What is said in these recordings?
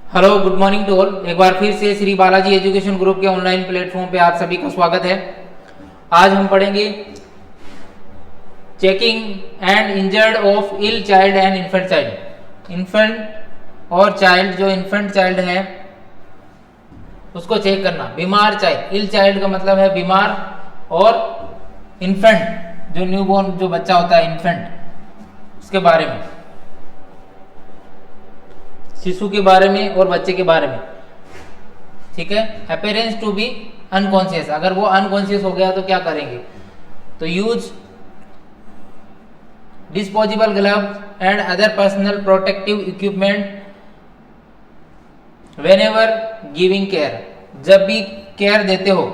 Hello, good morning to all. एक बार फिर से श्री बालाजी एजुकेशन ग्रुप के ऑनलाइन प्लेटफॉर्म पे आप सभी का स्वागत है। आज हम पढ़ेंगे checking and injured of ill child and infant child. Infant और चाइल्ड, जो इन्फेंट चाइल्ड है उसको चेक करना। बीमार चाइल्ड, इल चाइल्ड का मतलब है बीमार, और इन्फेंट जो न्यूबॉर्न जो बच्चा होता है इन्फेंट, उसके बारे में, शिशु के बारे में और बच्चे के बारे में। ठीक है। अपीयरेंस टू बी अनकॉन्शियस, अगर वो अनकॉन्शियस हो गया तो क्या करेंगे? तो use disposable gloves and other personal protective equipment whenever giving care. जब भी केयर देते हो,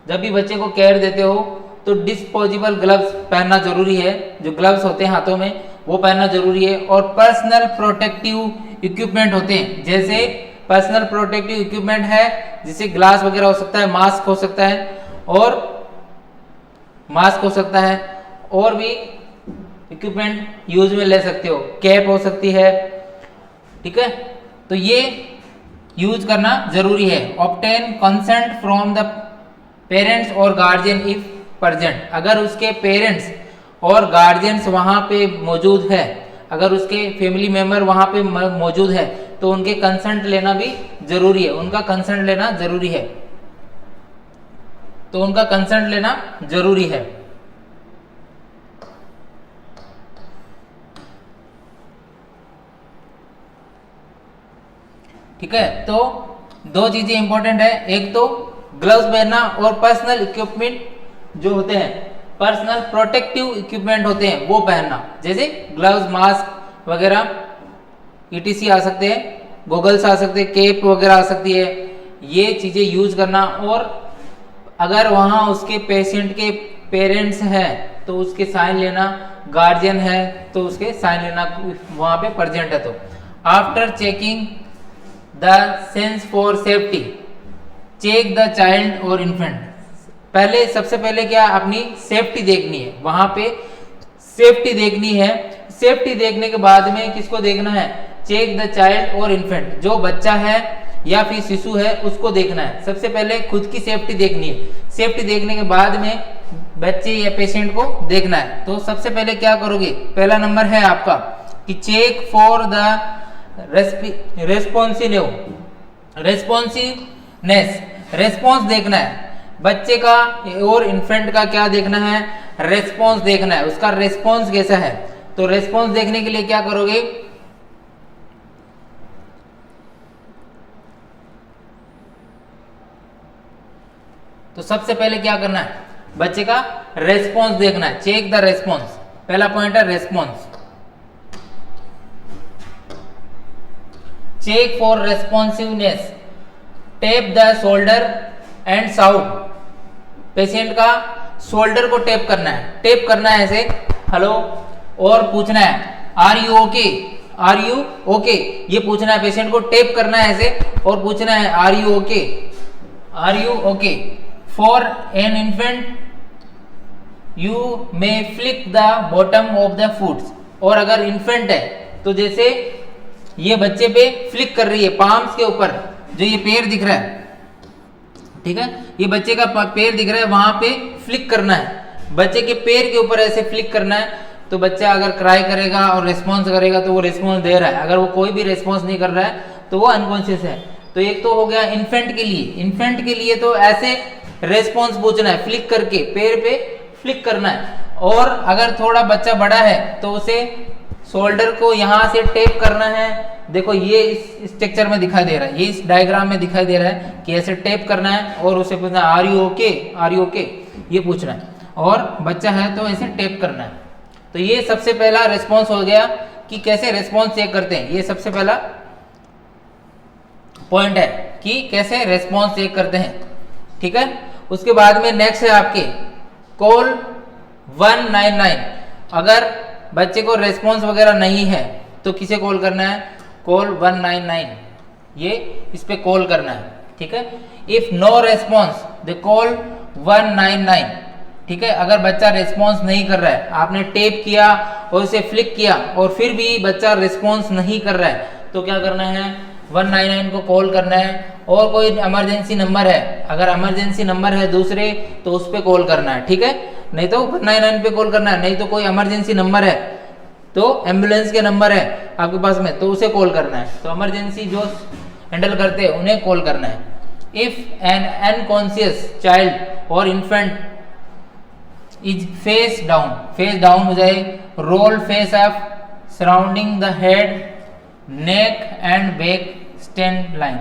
जब भी बच्चे को केयर देते हो तो डिस्पोजेबल ग्लव्स पहनना जरूरी है। जो ग्लव्स होते हैं हाथों में वो पहनना जरूरी है। और पर्सनल प्रोटेक्टिव इक्विपमेंट होते हैं, जैसे पर्सनल प्रोटेक्टिव इक्विपमेंट है जैसे ग्लास वगैरह हो सकता है, मास्क हो सकता है, और मास्क हो सकता है, और भी इक्विपमेंट यूज में ले सकते हो, कैप हो सकती है। ठीक है, तो ये यूज करना जरूरी है। Obtain consent from the parents और गार्जियन इफ प्रेजेंट। अगर उसके पेरेंट्स और गार्जियंस वहां पे मौजूद है, अगर उसके फैमिली मेंबर वहां पे मौजूद है तो उनके कंसेंट लेना भी जरूरी है, उनका कंसेंट लेना जरूरी है, तो उनका कंसेंट लेना जरूरी है। ठीक है, तो दो चीजें इंपॉर्टेंट है, एक तो ग्लव्स पहनना और पर्सनल इक्विपमेंट जो होते हैं, पर्सनल प्रोटेक्टिव इक्विपमेंट होते हैं वो पहनना, जैसे ग्लव्स, मास्क वगैरह ईटीसी आ सकते हैं, गॉगल्स आ सकते हैं, केप वगैरह आ सकती है, ये चीजें यूज करना। और अगर वहां उसके पेशेंट के पेरेंट्स हैं तो उसके साइन लेना, गार्जियन है तो उसके साइन लेना वहां पे प्रेजेंट है तो। After checking the sense for safety check the child और इन्फेंट। पहले सबसे पहले क्या, अपनी सेफ्टी देखनी है, वहां पे सेफ्टी देखनी है। सेफ्टी देखने के बाद में किसको देखना है? चेक द चाइल्ड और इन्फेंट, जो बच्चा है या फिर शिशु है उसको देखना है। सबसे पहले खुद की सेफ्टी देखनी है, सेफ्टी देखने के बाद में बच्चे या पेशेंट को देखना है। तो सबसे पहले क्या करोगे? पहला नंबर है आपका कि check for the responsiveness, response देखना है बच्चे का और इन्फेंट का। क्या देखना है? रेस्पॉन्स देखना है, उसका रेस्पॉन्स कैसा है। तो रेस्पॉन्स देखने के लिए क्या करोगे? तो सबसे पहले क्या करना है? बच्चे का रेस्पॉन्स देखना है, चेक द रेस्पॉन्स। पहला पॉइंट है response. Check for responsiveness, tap the shoulder and shout. Patient का शोल्डर को टेप करना है, टेप करना है ऐसे, हेलो, और पूछना है are you okay, are you okay, ये पूछना है पेशेंट को, टेप करना है ऐसे और पूछना है are you okay, are you okay. For an infant you may flick the bottom of the foots. और अगर इन्फेंट है तो जैसे ये बच्चे पे फ्लिक कर रही है, पाम्स के ऊपर जो ये पैर दिख रहा है, ठीक है, ये बच्चे का पैर दिख रहा है, वहां पे फ्लिक करना है, बच्चे के पैर के ऊपर ऐसे फ्लिक करना है। तो बच्चा अगर क्राई करेगा और रेस्पॉन्स करेगा तो वो रेस्पॉन्स दे रहा है, अगर वो कोई भी रेस्पॉन्स नहीं कर रहा है तो वो अनकॉन्शियस है। तो एक तो हो गया इन्फेंट के लिए। इन्फेंट के लिए तो ऐसे रेस्पॉन्स पूछना है, फ्लिक करके पैर पे फ्लिक करना है। और अगर थोड़ा बच्चा बड़ा है तो उसे शोल्डर को यहाँ से टेप करना है। देखो ये इस स्ट्रक्चर में दिखाई दे रहा है, ये इस डायग्राम में दिखाई दे रहा है कि ऐसे टेप करना है और उसे पूछना है are you okay, are you okay, ये पूछना है। और बच्चा है तो ऐसे टेप करना है। तो ये सबसे पहला रेस्पॉन्स हो गया कि कैसे रेस्पॉन्स चेक करते हैं, ये सबसे पहला पॉइंट है कि कैसे रेस्पॉन्स चेक करते हैं। ठीक है, उसके बाद में नेक्स्ट है आपके कॉल 199। अगर बच्चे को रेस्पॉन्स वगैरह नहीं है तो किसे कॉल करना है? कॉल 199, ये इस पे कॉल करना है। ठीक है, if no response the call 199। ठीक है, अगर बच्चा रेस्पॉन्स नहीं कर रहा है, आपने टेप किया और उसे फ्लिक किया और फिर भी बच्चा रेस्पॉन्स नहीं कर रहा है तो क्या करना है? 199 को कॉल करना है, और कोई इमरजेंसी नंबर है, अगर इमरजेंसी नंबर है दूसरे तो उस पर कॉल करना है, ठीक है, नहीं तो 199 पे कॉल करना है, नहीं तो कोई इमरजेंसी नंबर है तो एम्बुलेंस के नंबर है आपके पास में तो उसे कॉल करना है। तो इमरजेंसी जो हैंडल करते हैं उन्हें कॉल करना है। इफ एन अनकॉन्शियस चाइल्ड और इन्फेंट इज फेस डाउन हो जाए, roll face up surrounding the head, neck and back, stand line,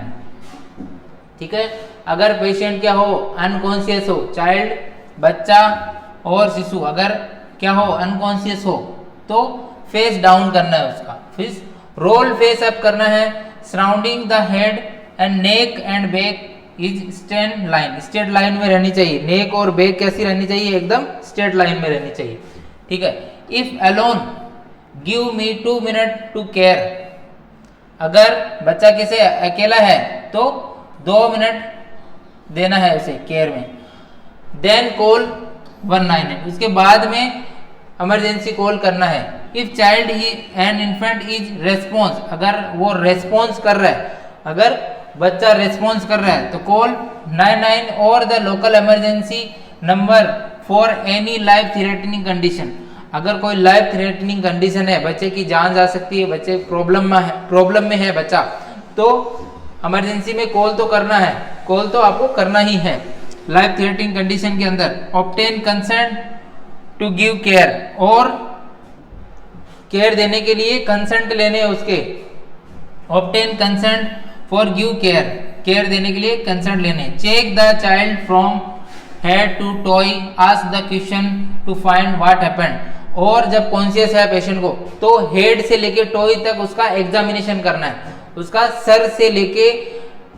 ठीक है। अगर पेशेंट क्या हो, अनकॉन्शियस हो, चाइल्ड बच्चा और शिशु अगर क्या हो, अनकॉन्शियस हो, तो फेस डाउन करना है उसका, फिर रोल फेस अप करना है, surrounding the head and neck and back is stand line, straight line में रहनी चाहिए, नेक और बैक कैसी रहनी चाहिए, एकदम स्ट्रेट लाइन में रहनी चाहिए, ठीक है। If alone give me 2 minute to care, अगर बच्चा किसे अकेला है तो 2 मिनट देना है उसे केयर में। देन कॉल 199, उसके बाद में इमरजेंसी कॉल करना है। If child and infant is response, अगर वो रेस्पॉन्स कर रहा है, अगर बच्चा रेस्पॉन्स कर रहा है तो कॉल 99 और the local emergency number for any life threatening condition, अगर कोई लाइफ थ्रेटनिंग कंडीशन है, बच्चे की जान जा सकती है, बच्चे प्रॉब्लम में है बच्चा, तो इमरजेंसी में कॉल तो करना है, कॉल तो आपको करना ही है लाइफ थ्रेटनिंग कंडीशन के अंदर। Obtain consent to give care, और केयर देने के लिए कंसेंट लेने उसके, obtain consent for give care, care देने के लिए कंसेंट लेने। Check the child from head to toe, ask the question to find what happened, और जब कॉन्शियस है पेशेंट को तो हेड से लेके टॉय तक उसका एग्जामिनेशन करना है, उसका सर से लेके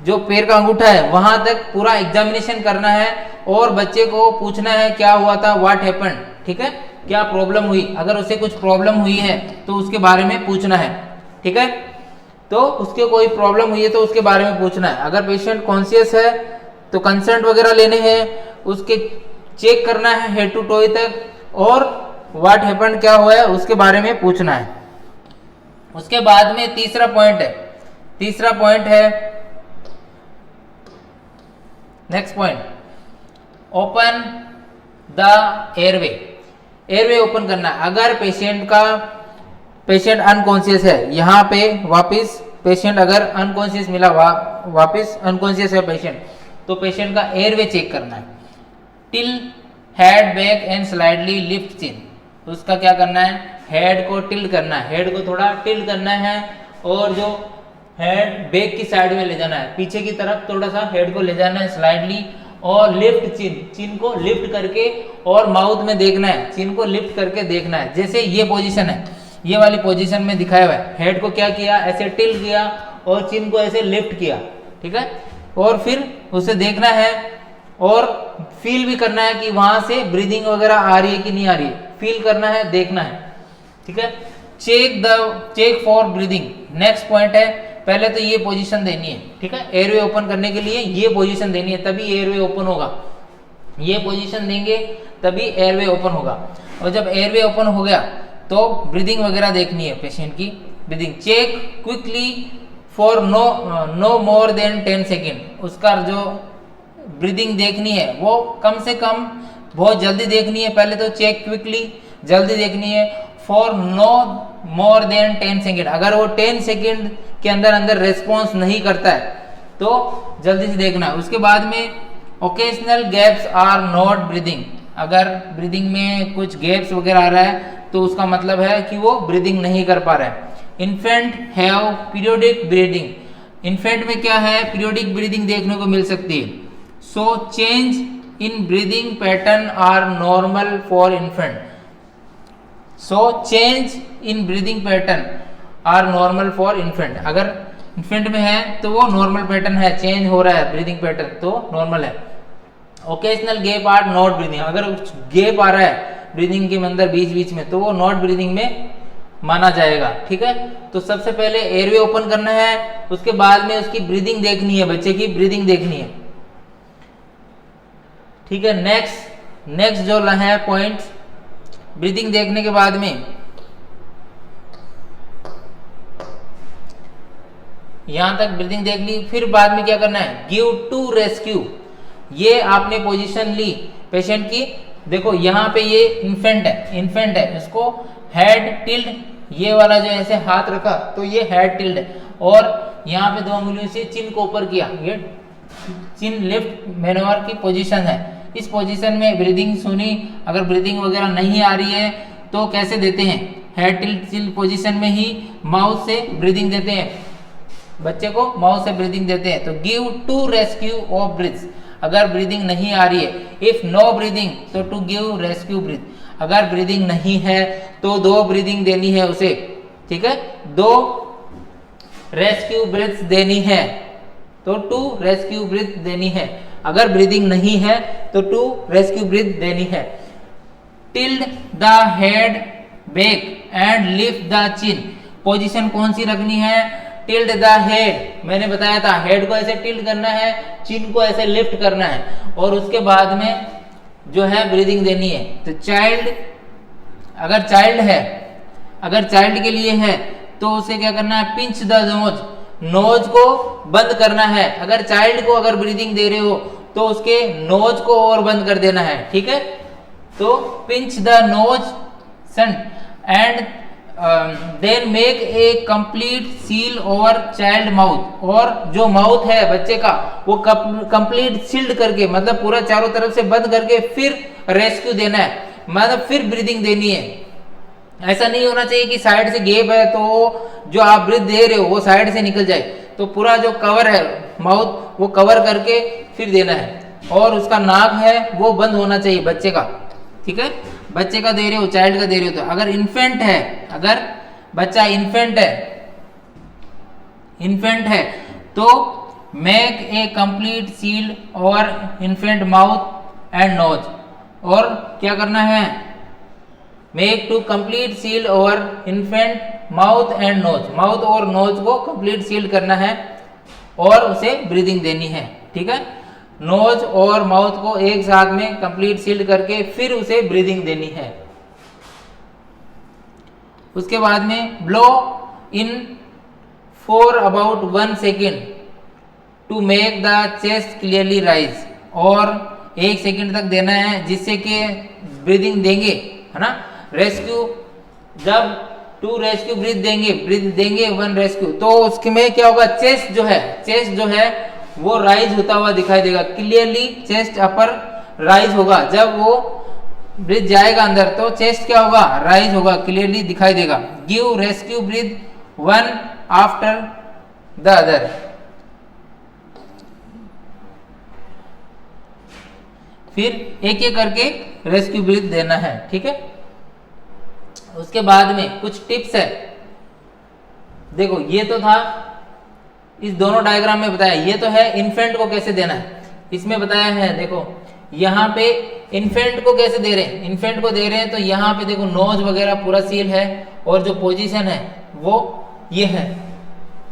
जो पैर का अंगूठा है वहां तक पूरा एग्जामिनेशन करना है, और बच्चे को पूछना है क्या हुआ था, व्हाट हैपेंड, ठीक है, क्या प्रॉब्लम हुई, अगर उसे कुछ प्रॉब्लम हुई है तो उसके बारे में पूछना है, ठीक है, तो उसके कोई प्रॉब्लम हुई है तो उसके बारे में पूछना है। अगर पेशेंट कॉन्शियस है तो कंसेंट वगैरह लेने हैं, उसके चेक करना है हेड टू टॉय तक, और व्हाट हैपेंड क्या हुआ है उसके बारे में पूछना है। उसके बाद में तीसरा पॉइंट है next point, open the airway open करना। अगर पेशेंट अनकॉन्शियस है, यहाँ पे वापिस पेशेंट अगर अनकॉन्शियस मिला, वापिस अनकॉन्शियस है पेशेंट, तो पेशेंट का एयरवे चेक करना है। Tilt head back and slightly lift chin, उसका क्या करना है, हेड को टिल्ट करना है, हेड को थोड़ा टिल्ट करना है, और जो हेड बैक की साइड में ले जाना है, पीछे की तरफ थोड़ा सा हेड को ले जाना है स्लाइडली, और लिफ्ट चिन को लिफ्ट करके और माउथ में देखना है, चिन को लिफ्ट करके देखना है, जैसे ये पोजीशन है, ये वाली पोजीशन में दिखाया हुआ है, हेड को क्या किया, ऐसे टिल्ट किया और चिन को ऐसे लिफ्ट किया, ठीक है, और फिर उसे देखना है और फील भी करना है कि वहां से ब्रीदिंग वगैरह आ रही है कि नहीं आ रही है, फील करना है, देखना है, ठीक है। Check for breathing, next point है, पहले तो ये पोजीशन देनी है, ठीक है, एयरवे ओपन करने के लिए ये पोजीशन देनी है, तभी एयरवे ओपन होगा, ये पोजीशन देंगे तभी एयरवे ओपन होगा। और जब एयरवे ओपन हो गया तो ब्रीदिंग वगैरह देखनी है, पेशेंट की breathing. Check quickly for no more than 10 second, उसका जो ब्रीदिंग देखनी है वो कम से कम बहुत जल्दी देखनी है, पहले तो चेक क्विकली जल्दी देखनी है, for no more than 10 second, अगर वो 10 सेकेंड के अंदर रेस्पॉन्स नहीं करता है तो जल्दी से देखना है। उसके बाद में occasional gaps are not breathing, अगर ब्रीदिंग में कुछ गैप्स वगैरह आ रहा है तो उसका मतलब है कि वो ब्रीदिंग नहीं कर पा रहा है। Infant have periodic breathing, infant में क्या है, पीरियोडिक ब्रीदिंग देखने को मिल सकती है। So change in breathing pattern are normal for infant, so change in breathing pattern are normal for infant, अगर इन्फेंट में है तो वो नॉर्मल पैटर्न है, चेंज हो रहा है ब्रीदिंग पैटर्न तो नॉर्मल है। Occasional gap are not breathing, अगर गैप आ रहा है ब्रीदिंग के अंदर बीच में तो वो नॉट ब्रीदिंग में माना जाएगा, ठीक है। तो सबसे पहले एयरवे ओपन करना है, उसके बाद में उसकी ब्रीदिंग देखनी है, बच्चे की ब्रीदिंग देखनी है, ठीक है। नेक्स्ट जो है पॉइंट, ब्रीदिंग देखने के बाद में यहां तक ब्रीदिंग देख ली। फिर बाद में क्या करना है, गिव टू रेस्क्यू। ये आपने पोजीशन ली पेशेंट की, देखो यहाँ पे ये इन्फेंट है, उसको हेड टिल्ड, ये वाला जो ऐसे हाथ रखा तो ये हेड टिल्ड है, और यहाँ पे 2 उंगलियों से चिन को ऊपर किया, ये चिन लिफ्ट मैनोवर की पोजीशन है। इस पोजीशन में ब्रीदिंग सुनी, अगर ब्रीदिंग वगैरह नहीं आ रही है तो कैसे देते हैं, हेड टिल्ट चिल पोजीशन में ही माउथ से ब्रीदिंग देते हैं, बच्चे को माउथ से ब्रीदिंग देते हैं। तो give two rescue of breath, अगर ब्रीदिंग नहीं आ रही है, इफ नो ब्रीदिंग तो टू गिव रेस्क्यू ब्रीथ, अगर ब्रीदिंग नहीं है तो 2 ब्रीदिंग देनी है उसे, ठीक है, 2 रेस्क्यू ब्रीथ देनी है, तो 2 रेस्क्यू ब्रीथ देनी है। अगर ब्रीदिंग नहीं है तो 2 रेस्क्यू ब्रीथ देनी है। Tilde the head back and lift the chin, position कौन सी रखनी है, टिल्ड द हेड, मैंने बताया था हेड को ऐसे टिल्ड करना है, चिन को ऐसे लिफ्ट करना है, और उसके बाद में जो है ब्रीदिंग देनी है। तो चाइल्ड, अगर चाइल्ड के लिए है तो उसे क्या करना है, पिंच द नोज, नोज को बंद करना है। अगर चाइल्ड को अगर ब्रीदिंग दे रहे हो तो उसके नोज को और बंद कर देना है, ठीक है। तो pinch the nose shut and then make a complete seal over child mouth, और जो माउथ है बच्चे का वो कंप्लीट सील्ड करके, मतलब पूरा चारों तरफ से बंद करके फिर रेस्क्यू देना है, मतलब फिर ब्रीदिंग देनी है। ऐसा नहीं होना चाहिए कि साइड से गैप है तो जो आप ब्रीथ दे रहे हो वो साइड से निकल जाए, तो पूरा जो कवर है माउथ वो कवर करके फिर देना है, और उसका नाक है वो बंद होना चाहिए बच्चे का, ठीक है। बच्चे का दे रहे हो, चाइल्ड का दे रहे हो, तो अगर इन्फेंट है, अगर बच्चा इन्फेंट है तो मेक ए कंप्लीट सील्ड और इन्फेंट माउथ एंड नोज, और क्या करना है, make to complete sealed over infant mouth and nose, mouth और नोज को कंप्लीट सील्ड करना है और उसे ब्रीदिंग देनी है, ठीक है। नोज और माउथ को एक साथ में कंप्लीट सील्ड करके फिर उसे ब्रीदिंग देनी है। उसके बाद में blow in for about 1 second to make the chest clearly rise, और 1 सेकेंड तक देना है जिससे कि ब्रीदिंग देंगे, है ना। रेस्क्यू, जब 2 रेस्क्यू ब्रीथ देंगे 1 रेस्क्यू, तो उसके में क्या होगा, चेस्ट जो है वो राइज होता हुआ दिखाई देगा, क्लियरली चेस्ट अपर राइज होगा। जब वो ब्रीथ जाएगा अंदर तो चेस्ट क्या होगा, राइज होगा, क्लियरली दिखाई देगा। Give rescue breath 1 after the other, फिर एक एक करके रेस्क्यू ब्रीथ देना है, ठीक है। उसके बाद में कुछ टिप्स है, देखो ये तो था इस दोनों डायग्राम में बताया, ये तो है इन्फेंट को कैसे देना है, इसमें बताया है। देखो यहाँ पे इन्फेंट को कैसे दे रहे हैं, इन्फेंट को दे रहे हैं तो यहाँ पे देखो नोज वगैरह पूरा सील है, और जो पोजीशन है वो ये है,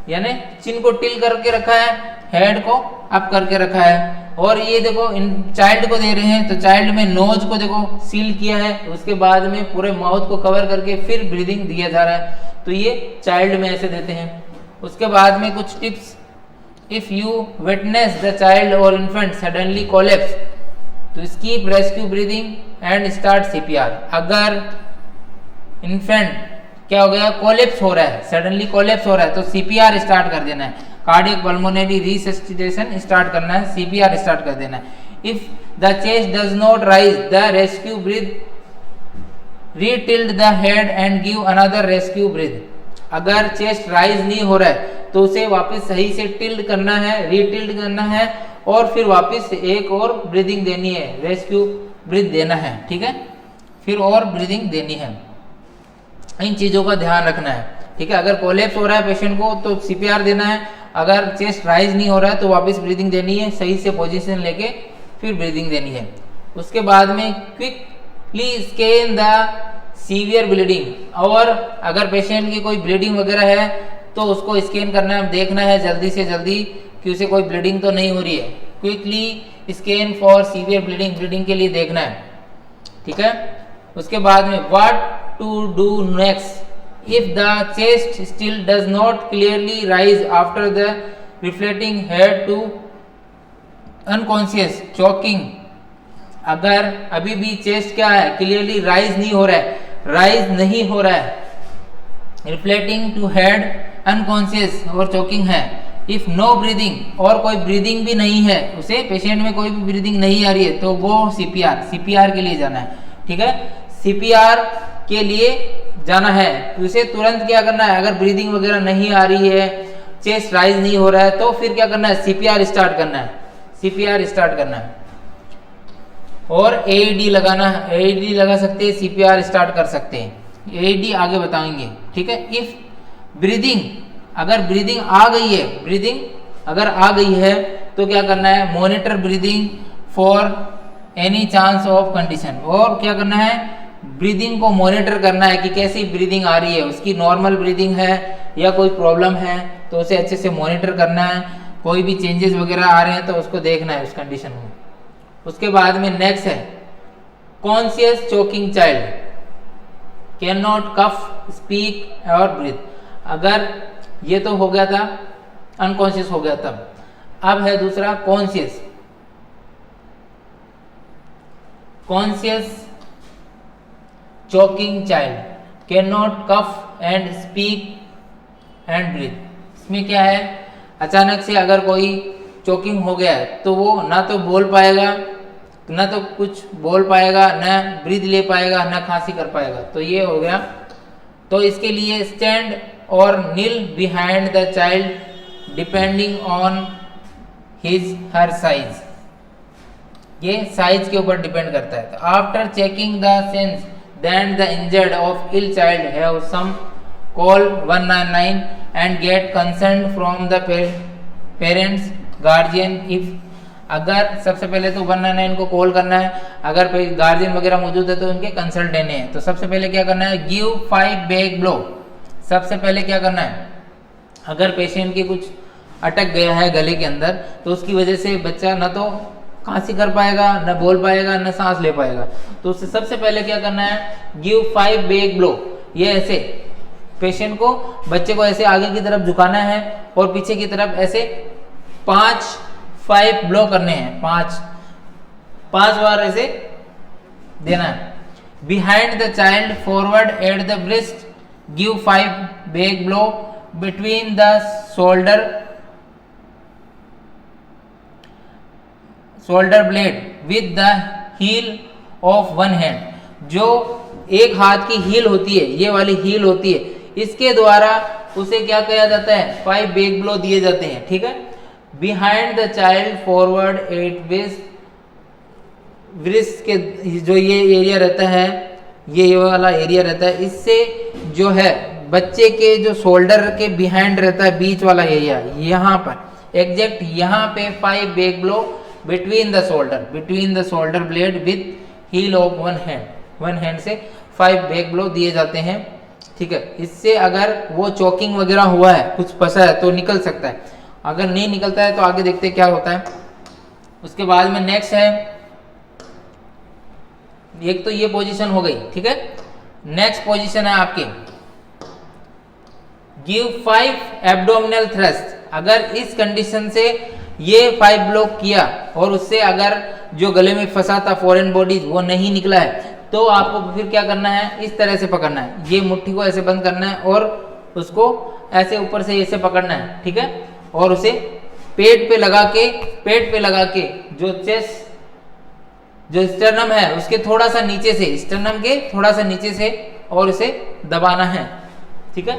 यानी चिन को टिल करके रखा है, हेड को अप करके रखा है। और ये देखो चाइल्ड को दे रहे हैं तो चाइल्ड में नोज को देखो सील किया है, उसके बाद में पूरे माउथ को कवर करके फिर ब्रीदिंग दिया जा रहा है, तो ये चाइल्ड में ऐसे देते हैं। उसके बाद में कुछ tips, if you witness the child और इन्फेंट सडनली कोलैप्स तो keep rescue breathing and start CPR. अगर इन्फेंट क्या हो गया, कोलैप्स हो रहा है, सडनली कोलैप्स हो रहा है, तो सीपीआर स्टार्ट कर देना है, कार्डियक पल्मोनरी रिसस्टिटेशन स्टार्ट करना है, सीपीआर स्टार्ट कर देना है। If the chest does not rise the rescue breath retilt the head and give another rescue breath. अगर चेस्ट राइज नहीं हो रहा है तो उसे वापस सही से टिल्ड करना है, रीटिल्ड करना है, और फिर वापस एक और ब्रीदिंग देनी है, रेस्क्यू ब्रीथ देना है, ठीक है, फिर और ब्रीदिंग देनी है। इन चीज़ों का ध्यान रखना है, ठीक है। अगर कोलैप्स हो रहा है पेशेंट को तो सीपीआर देना है, अगर चेस्ट राइज नहीं हो रहा है तो वापस ब्रीदिंग देनी है, सही से पोजीशन लेके फिर ब्रीदिंग देनी है। उसके बाद में quickly scan the severe bleeding, और अगर पेशेंट की कोई ब्लीडिंग वगैरह है तो उसको स्कैन करना है, देखना है जल्दी से जल्दी कि उसे कोई ब्लीडिंग तो नहीं हो रही है। Quickly scan for severe bleeding, bleeding के लिए देखना है, ठीक है। उसके बाद में what to do next if the chest still does not clearly rise after the reflecting head to unconscious choking, अगर अभी भी चेस्ट क्या है, क्लियरली राइज नहीं हो रहा है, राइज नहीं हो रहा है, रिफ्लेक्टिंग टू हेड अनकॉन्शियस और चोकिंग है, इफ नो ब्रीदिंग और कोई ब्रीदिंग भी नहीं है, उसे पेशेंट में कोई भी ब्रीदिंग नहीं आ रही है, तो वो सीपीआर के लिए जाना है। ठीक है, सीपीआर के लिए जाना है तो उसे तुरंत क्या करना है, अगर ब्रीदिंग वगैरह नहीं आ रही है, चेस्ट राइज नहीं हो रहा है, तो फिर क्या करना है, सीपीआर स्टार्ट करना है, सीपीआर स्टार्ट करना है। और एईडी लगाना, एईडी लगा सकते हैं, सीपीआर स्टार्ट कर सकते हैं, एईडी आगे बताएंगे। ठीक है, इफ ब्रीदिंग, अगर ब्रीदिंग आ गई है, ब्रीदिंग अगर आ गई है तो क्या करना है, monitor breathing for any chance of condition, और क्या करना है, ब्रीदिंग को मॉनिटर करना है कि कैसी ब्रीदिंग आ रही है, उसकी नॉर्मल ब्रीदिंग है या कोई प्रॉब्लम है, तो उसे अच्छे से मॉनिटर करना है, कोई भी चेंजेस वगैरह आ रहे हैं तो उसको देखना है उस कंडीशन में। उसके बाद में नेक्स्ट है conscious choking child can not cough speak और ब्रीथ, अगर ये तो हो गया था अनकॉन्शियस हो गया तब, अब है दूसरा conscious, conscious choking child can not cough and speak and breathe. इसमें क्या है, अचानक से अगर कोई चोकिंग हो गया है तो वो ना तो बोल पाएगा, ना तो कुछ बोल पाएगा, ना ब्रीथ ले पाएगा, ना खांसी कर पाएगा, तो ये हो गया। तो इसके लिए स्टैंड और kneel behind the child depending on his her size, ये साइज के ऊपर डिपेंड करता है। तो after checking the sense then the injured of ill child have some call 199 and get consent from the parents guardian if, अगर सबसे पहले तो 199 को कॉल करना है, अगर कोई गार्जियन वगैरह मौजूद है तो उनके कंसल्ट लेने हैं। तो सबसे पहले क्या करना है, गिव 5 बैक ब्लो, सबसे पहले क्या करना है, अगर पेशेंट के कुछ अटक गया है गले के अंदर तो उसकी वजह से बच्चा ना तो खांसी कर पाएगा, ना बोल पाएगा, ना सांस ले पाएगा, तो उससे सबसे पहले क्या करना है, गिव 5 बैक ब्लो, ये ऐसे पेशेंट को, बच्चे को ऐसे आगे की तरफ झुकाना है और पीछे की तरफ ऐसे 5 ब्लो करने हैं, 5 बार ऐसे देना है। Behind the child forward at the breast give 5 back blow between the shoulder blade with the heel of one hand, जो एक हाथ की हील होती है, ये वाली हील होती है, इसके द्वारा उसे क्या किया जाता है, 5 बैक ब्लो दिए जाते हैं। ठीक है, behind the child forward at breast के जो ये एरिया रहता है, ये वाला एरिया रहता है, इससे जो है बच्चे के जो शोल्डर के बिहाइंड रहता है, बीच वाला एरिया, यहाँ पर एग्जैक्ट यहाँ पे 5 back blow between the shoulder blade with heel of one hand से 5 बैक ब्लो दिए जाते हैं। ठीक है, इससे अगर वो चोकिंग वगैरह हुआ है, कुछ फंसा है तो निकल सकता है, अगर नहीं निकलता है तो आगे देखते हैं क्या होता है। उसके बाद में नेक्स्ट है, एक तो ये पोजीशन हो गई। ठीक है, नेक्स्ट पोजीशन है आपकी गिव 5 एब्डोमिनल थ्रस्ट, अगर इस कंडीशन से ये 5 ब्लो किया और उससे अगर जो गले में फंसा था फॉरेन बॉडीज वो नहीं निकला है, तो आपको फिर क्या करना है, इस तरह से पकड़ना है, ये मुट्ठी को ऐसे बंद करना है और उसको ऐसे ऊपर से ऐसे पकड़ना है। ठीक है, और उसे पेट पे लगा के जो चेस्ट, जो स्टर्नम है उसके थोड़ा सा नीचे से, स्टर्नम के थोड़ा सा नीचे से, और उसे दबाना है। ठीक है,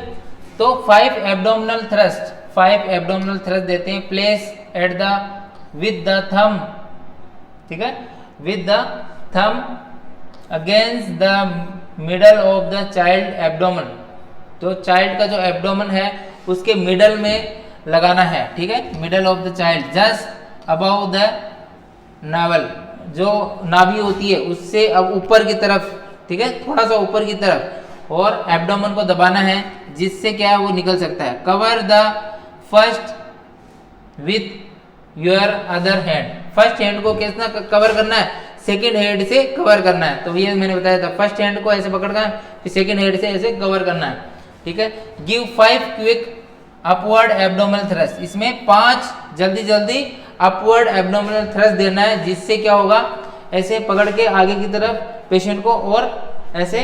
तो 5 एब्डोमिनल थ्रस्ट देते हैं, place at the with the thumb, ठीक है, with the thumb against the middle of the child abdomen, तो चाइल्ड का जो एब्डोमेन है उसके मिडल में लगाना है। ठीक है, middle of the child just above the novel, जो नाभि होती है उससे अब ऊपर की तरफ, ठीक है, थोड़ा सा ऊपर की तरफ, और एब्डोमेन को दबाना है जिससे क्या है वो निकल सकता है। Cover the first with your other hand, first hand को कितना कवर करना है, सेकेंड हैंड से कवर करना है। तो ये मैंने बताया था, फर्स्ट हैंड को ऐसे पकड़ना है, फिर सेकेंड हैंड से ऐसे कवर करना है। ठीक है। Give 5 quick upward abdominal thrust, इसमें 5 जल्दी जल्दी अपवर्ड एब्डोमिनल थ्रस्ट देना है, जिससे क्या होगा, ऐसे पकड़ के आगे की तरफ पेशेंट को और ऐसे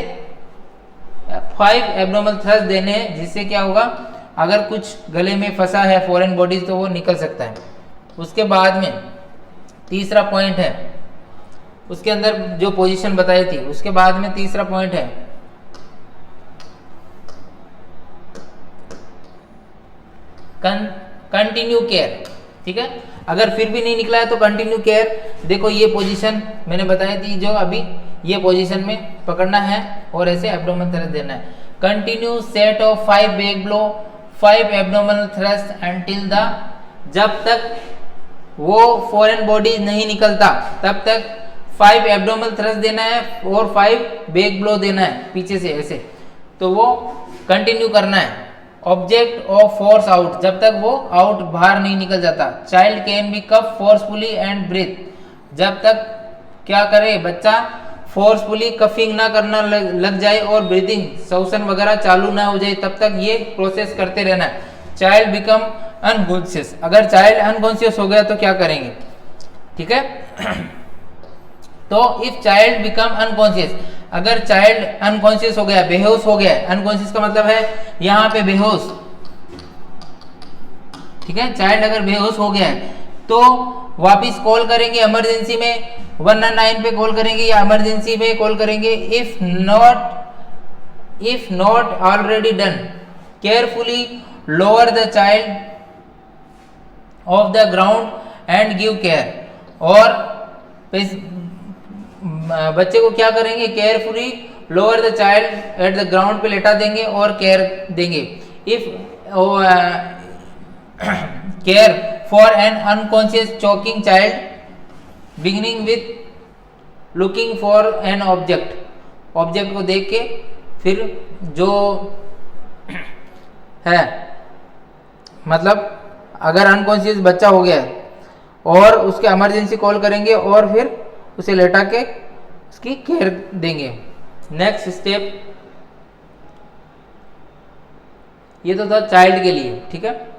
5 एब्डोमिनल थ्रस्ट देने हैं, जिससे क्या होगा, अगर कुछ गले में फंसा है फॉरेन बॉडीज तो वो निकल सकता है। उसके बाद में तीसरा पॉइंट है, उसके अंदर जो पोजीशन बताई थी, उसके बाद में तीसरा पॉइंट है कंटिन्यू केयर। ठीक है, अगर फिर भी नहीं निकला है तो कंटिन्यू केयर। देखो ये पोजीशन मैंने बताई थी, जो अभी ये पोजीशन में पकड़ना है और ऐसे एब्डोमिनल थ्रस्ट देना है। Continue set of 5 back blow 5 abdominal thrust until the, जब तक वो फॉरेन बॉडी नहीं निकलता तब तक 5 एब्डोमिनल थ्रस्ट देना है और 5 बैक ब्लो देना है पीछे से ऐसे, तो वो कंटिन्यू करना है। ऑब्जेक्ट ऑफ फोर्स आउट, जब तक वो आउट बाहर नहीं निकल जाता। Child can be cough forcefully and breathe, जब तक क्या करे बच्चा फोर्सफुली कफिंग ना करना लग जाए और ब्रीदिंग श्वसन वगैरह चालू ना हो जाए, तब तक ये प्रोसेस करते रहना है। चाइल्ड बिकम अनकॉन्शियस, अगर चाइल्ड अनकॉन्शियस हो गया तो क्या करेंगे, ठीक है। तो इफ चाइल्ड बिकम अनकॉन्शियस, अगर चाइल्ड अनकॉन्शियस हो गया, बेहोश हो गया, अनकॉन्शियस का मतलब है यहाँ पे बेहोश, ठीक है। चाइल्ड अगर बेहोश हो गया है तो वापिस कॉल करेंगे इमरजेंसी में, 119 पे कॉल करेंगे या इमरजेंसी पे कॉल करेंगे। If not already done, carefully lower the child of the ground and give care, और बच्चे को क्या करेंगे, carefully lower the child at the ground पे लेटा देंगे और केयर देंगे। If care for an unconscious choking child beginning with looking for an object, object को देख के फिर जो है, मतलब अगर अनकॉन्शियस बच्चा हो गया है और उसके इमरजेंसी कॉल करेंगे और फिर उसे लेटा के उसकी केयर देंगे। नेक्स्ट स्टेप, ये तो था चाइल्ड के लिए, ठीक है।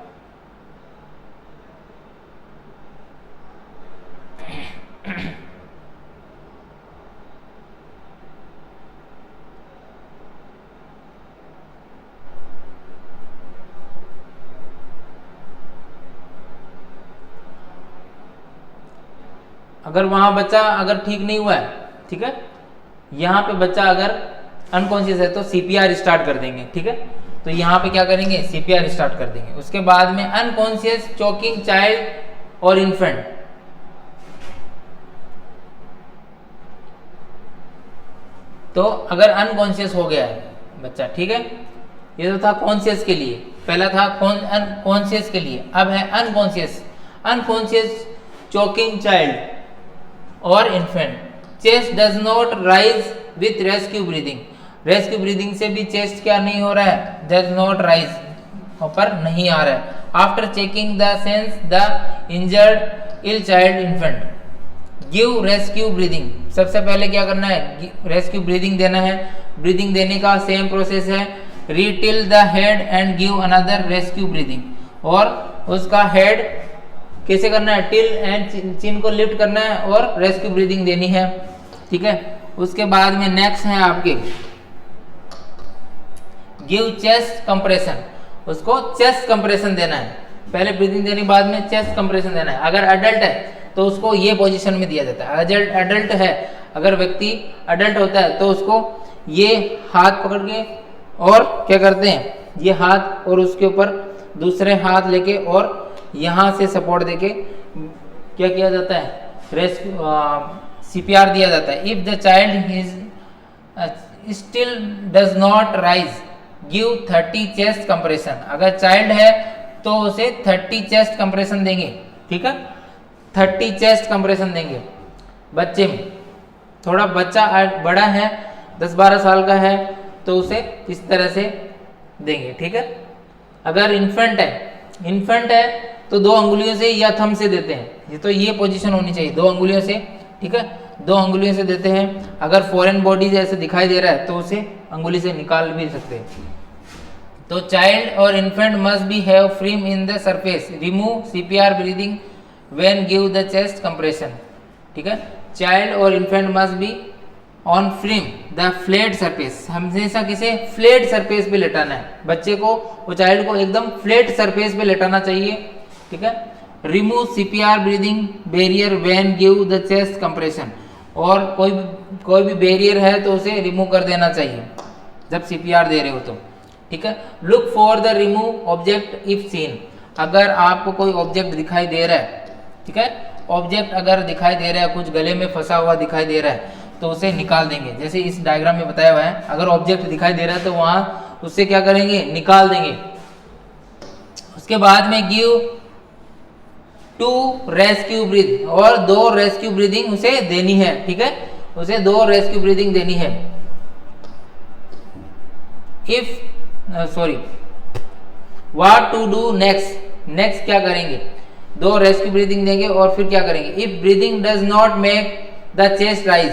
अगर वहां बच्चा अगर ठीक नहीं हुआ है, ठीक है, यहाँ पे बच्चा अगर अनकॉन्शियस है तो सीपीआर स्टार्ट कर देंगे, ठीक है। तो यहाँ पे क्या करेंगे, सीपीआर स्टार्ट कर देंगे। उसके बाद में अनकॉन्शियस चोकिंग चाइल्ड और इन्फेंट, तो अगर अनकॉन्शियस हो गया है बच्चा, ठीक है, ये तो था कॉन्शियस के लिए, पहला था अनकॉन्शियस के लिए, अब है अनकॉन्शियस। अनकॉन्शियस चोकिंग चाइल्ड और infant, chest does not rise with rescue breathing, rescue breathing से भी चेस्ट क्या नहीं हो रहा है, डज नॉट राइज, ऊपर नहीं आ रहा है। After checking the scene the injured ill child infant, give rescue breathing, सबसे पहले क्या करना है, रेस्क्यू ब्रीदिंग देना है। ब्रीदिंग देने का सेम प्रोसेस है, retilt the head and give another rescue breathing, और उसका हेड कैसे करना है, टिल एंड चिन को लिफ्ट करना है और रेस्क्यू ब्रीदिंग देनी है, ठीक है। उसके बाद में नेक्स्ट है आपके गिव चेस्ट कंप्रेशन, उसको चेस्ट कंप्रेशन देना है, पहले ब्रीदिंग देने के बाद में चेस्ट कंप्रेशन देना है। अगर अडल्ट है तो उसको ये पोजीशन में दिया जाता है, अडल्ट है, अगर व्यक्ति अडल्ट होता है तो उसको ये हाथ पकड़ के और क्या करते हैं, ये हाथ और उसके ऊपर दूसरे हाथ लेके और यहाँ से सपोर्ट देके क्या किया जाता है, सीपीआर दिया जाता है। If the child is still does not rise give 30 chest compression, अगर चाइल्ड है तो उसे 30 चेस्ट कंप्रेशन देंगे, ठीक है, 30 चेस्ट कंप्रेशन देंगे। बच्चे में थोड़ा बच्चा बड़ा है, 10-12 साल का है, तो उसे इस तरह से देंगे, ठीक है। अगर इन्फेंट है तो 2 अंगुलियों से या थंब से देते हैं, ये तो ये पोजीशन होनी चाहिए, 2 अंगुलियों से, ठीक है, 2 अंगुलियों से देते हैं। अगर फॉरेन बॉडी जैसे दिखाई दे रहा है तो उसे अंगुली से निकाल भी सकते हैं, तो चाइल्ड और infant must be have firm in the surface, remove CPR breathing when give the chest compression. ठीक है, चाइल्ड और infant must be on firm the flat surface, हमेशा किसे फ्लैट सरफेस पे लेटाना है बच्चे को, वो चाइल्ड को एकदम फ्लैट सरफेस पे लेटाना चाहिए। ठीक है, remove CPR breathing barrier when give the chest compression, और कोई भी बैरियर है तो उसे रिमूव कर देना चाहिए जब सीपीआर दे रहे हो तो। ठीक है, look for the remove object if seen, अगर आपको कोई ऑब्जेक्ट दिखाई दे रहा है, ठीक है, ऑब्जेक्ट अगर दिखाई दे रहा है, कुछ गले में फंसा हुआ दिखाई दे रहा है तो उसे निकाल देंगे, जैसे इस डायग्राम में बताया हुआ है। अगर ऑब्जेक्ट दिखाई दे रहा है तो वहां उससे क्या करेंगे, निकाल देंगे। उसके बाद में गिव टू रेस्क्यू ब्रीथ, और 2 रेस्क्यू ब्रीदिंग उसे देनी है। ठीक है, उसे 2 रेस्क्यू ब्रीदिंग देनी है। What to do next, next क्या करेंगे, 2 रेस्क्यू ब्रीदिंग देंगे और फिर क्या करेंगे, if breathing does not make the chest rise,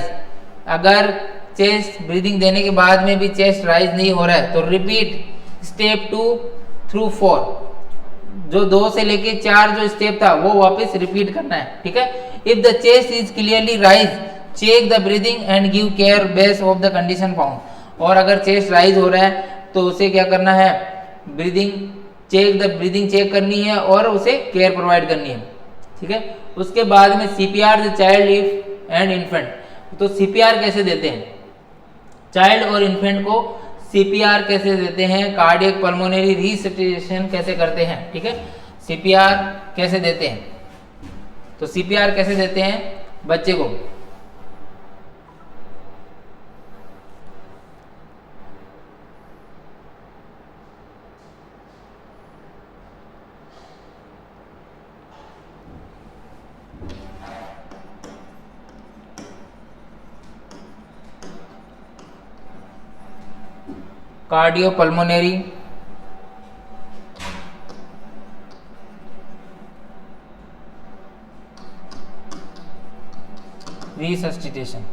अगर चेस्ट ब्रीदिंग देने के बाद में भी चेस्ट राइज नहीं हो रहा है तो रिपीट स्टेप 2 through 4, जो 2 से लेके 4 जो स्टेप था वो वापस रिपीट करना है। ठीक है, if the chest is clearly rise check the breathing and give care based of the condition found, और अगर चेस्ट राइज हो रहा है तो उसे क्या करना है, ब्रीदिंग चेक करनी है और उसे केयर प्रोवाइड करनी है। ठीक है, उसके बाद में CPR the child if and infant, तो सीपीआर कैसे देते हैं, चाइल्ड और इन्फेंट को सीपीआर कैसे देते हैं, कार्डियक पल्मोनरी रिससिटेशन कैसे करते हैं। ठीक है, सीपीआर कैसे देते हैं, तो सीपीआर कैसे देते हैं बच्चे को, cardiopulmonary resuscitation.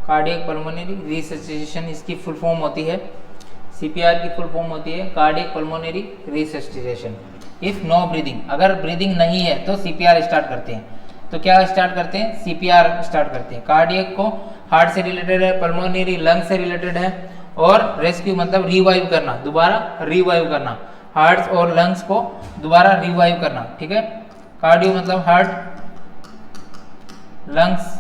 Cardiac pulmonary resuscitation इसकी फुल फॉर्म होती है, सीपीआर की फुल फॉर्म होती है cardiac pulmonary resuscitation. If no breathing, अगर ब्रीदिंग नहीं है तो सीपीआर स्टार्ट करते हैं, तो क्या स्टार्ट करते हैं, सीपीआर स्टार्ट करते हैं। कार्डियक को हार्ट से रिलेटेड है, पल्मोनरी लंग से रिलेटेड है, और रेस्क्यू मतलब रिवाइव करना, दोबारा रिवाइव करना, हार्ट और लंग्स को दोबारा रिवाइव करना। ठीक है, कार्डियो मतलब हार्ट, लंग्स,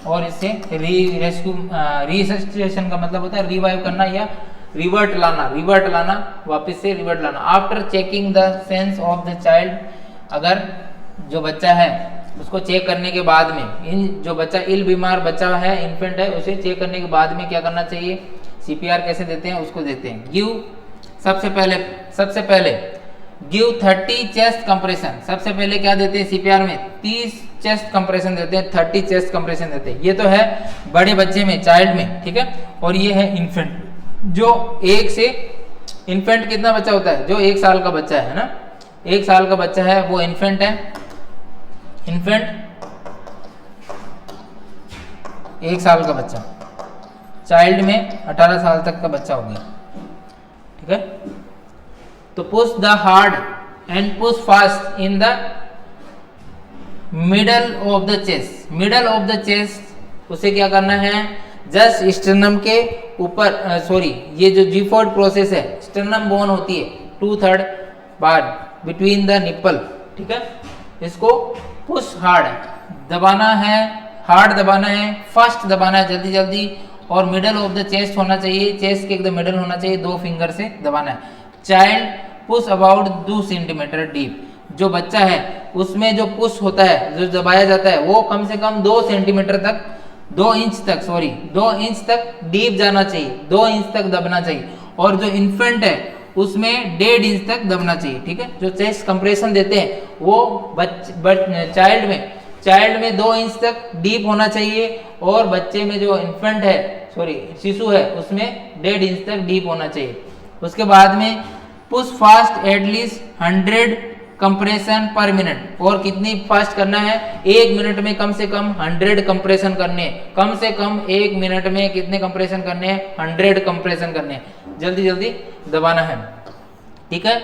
और इससे रिससिटेशन का मतलब होता है रिवाइव करना या रिवर्ट लाना, वापस से रिवर्ट लाना। After checking the sense of the child, अगर जो बच्चा है उसको चेक करने के बाद में, जो बच्चा इल बीमार बच्चा है, इन्फेंट है, उसे चेक करने के बाद में क्या करना चाहिए, सीपीआर कैसे देते हैं उसको देते हैं। गिव, सबसे पहले गिव 30 चेस्ट कंप्रेशन, सबसे पहले क्या देते हैं सीपीआर में, 30 चेस्ट कंप्रेशन देते हैं, 30 चेस्ट कंप्रेशन देते हैं। ये तो है बड़े बच्चे में, चाइल्ड में। ठीक है, और ये है इन्फेंट, जो 1 से, इन्फेंट कितना बच्चा होता है, जो 1 साल का बच्चा है ना, 1 साल का बच्चा है वो इन्फेंट है। इन्फेंट 1 साल का बच्चा, चाइल्ड में 18 साल तक का बच्चा हो गया। ठीक है, तो push the hard and push fast in the middle of the chest, middle of the chest उसे क्या करना है, जस्ट स्टर्नम के ऊपर, ये जो जीफोर्ड प्रोसेस है, स्टर्नम बोन होती है 2/3 बार बिटवीन द निप्पल। ठीक है, इसको पुश हार्ड दबाना है, हार्ड दबाना है, फास्ट दबाना है, जल्दी जल्दी, और मिडल ऑफ द चेस्ट होना चाहिए, चेस्ट के एकदम मिडल होना चाहिए, 2 फिंगर से दबाना है। Child push about 2 centimetre deep, जो बच्चा है उसमें जो पुश होता है, जो दबाया जाता है, वो कम से कम 2 सेंटीमीटर तक, 2 इंच तक डीप जाना चाहिए, 2 इंच तक दबना चाहिए। और जो इन्फेंट है उसमें 1.5 इंच तक दबना चाहिए। ठीक है, जो चेस्ट कंप्रेशन देते हैं वो चाइल्ड में चाइल्ड में 2 इंच तक डीप होना चाहिए और बच्चे में जो इन्फेंट है, सॉरी शिशु है, उसमें 1.5 इंच तक डीप होना चाहिए। उसके बाद में पुश फास्ट एटलीस्ट 100 कंप्रेशन पर मिनट, और कितनी फास्ट करना है, 1 मिनट में कम से कम 100 कंप्रेशन करने हैं। कम से कम 1 मिनट में कितने कंप्रेशन करने हैं, 100 कंप्रेशन करने हैं, जल्दी जल्दी दबाना है। ठीक है,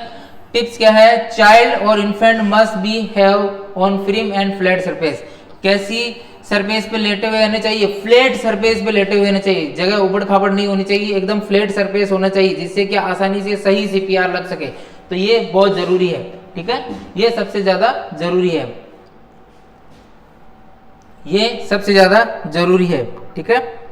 टिप्स क्या है, चाइल्ड और infant must be have on firm and flat surface. कैसी सरफेस पे लेटे हुए रहने चाहिए, फ्लैट सरफेस पे लेटे हुए रहने चाहिए, जगह उबड़ खाबड़ नहीं होनी चाहिए, एकदम फ्लैट सरफेस होना चाहिए, जिससे कि आसानी से सही सीपीआर लग सके। तो ये बहुत जरूरी है। ठीक है, ये सबसे ज्यादा जरूरी है, ये सबसे ज्यादा जरूरी है। ठीक है,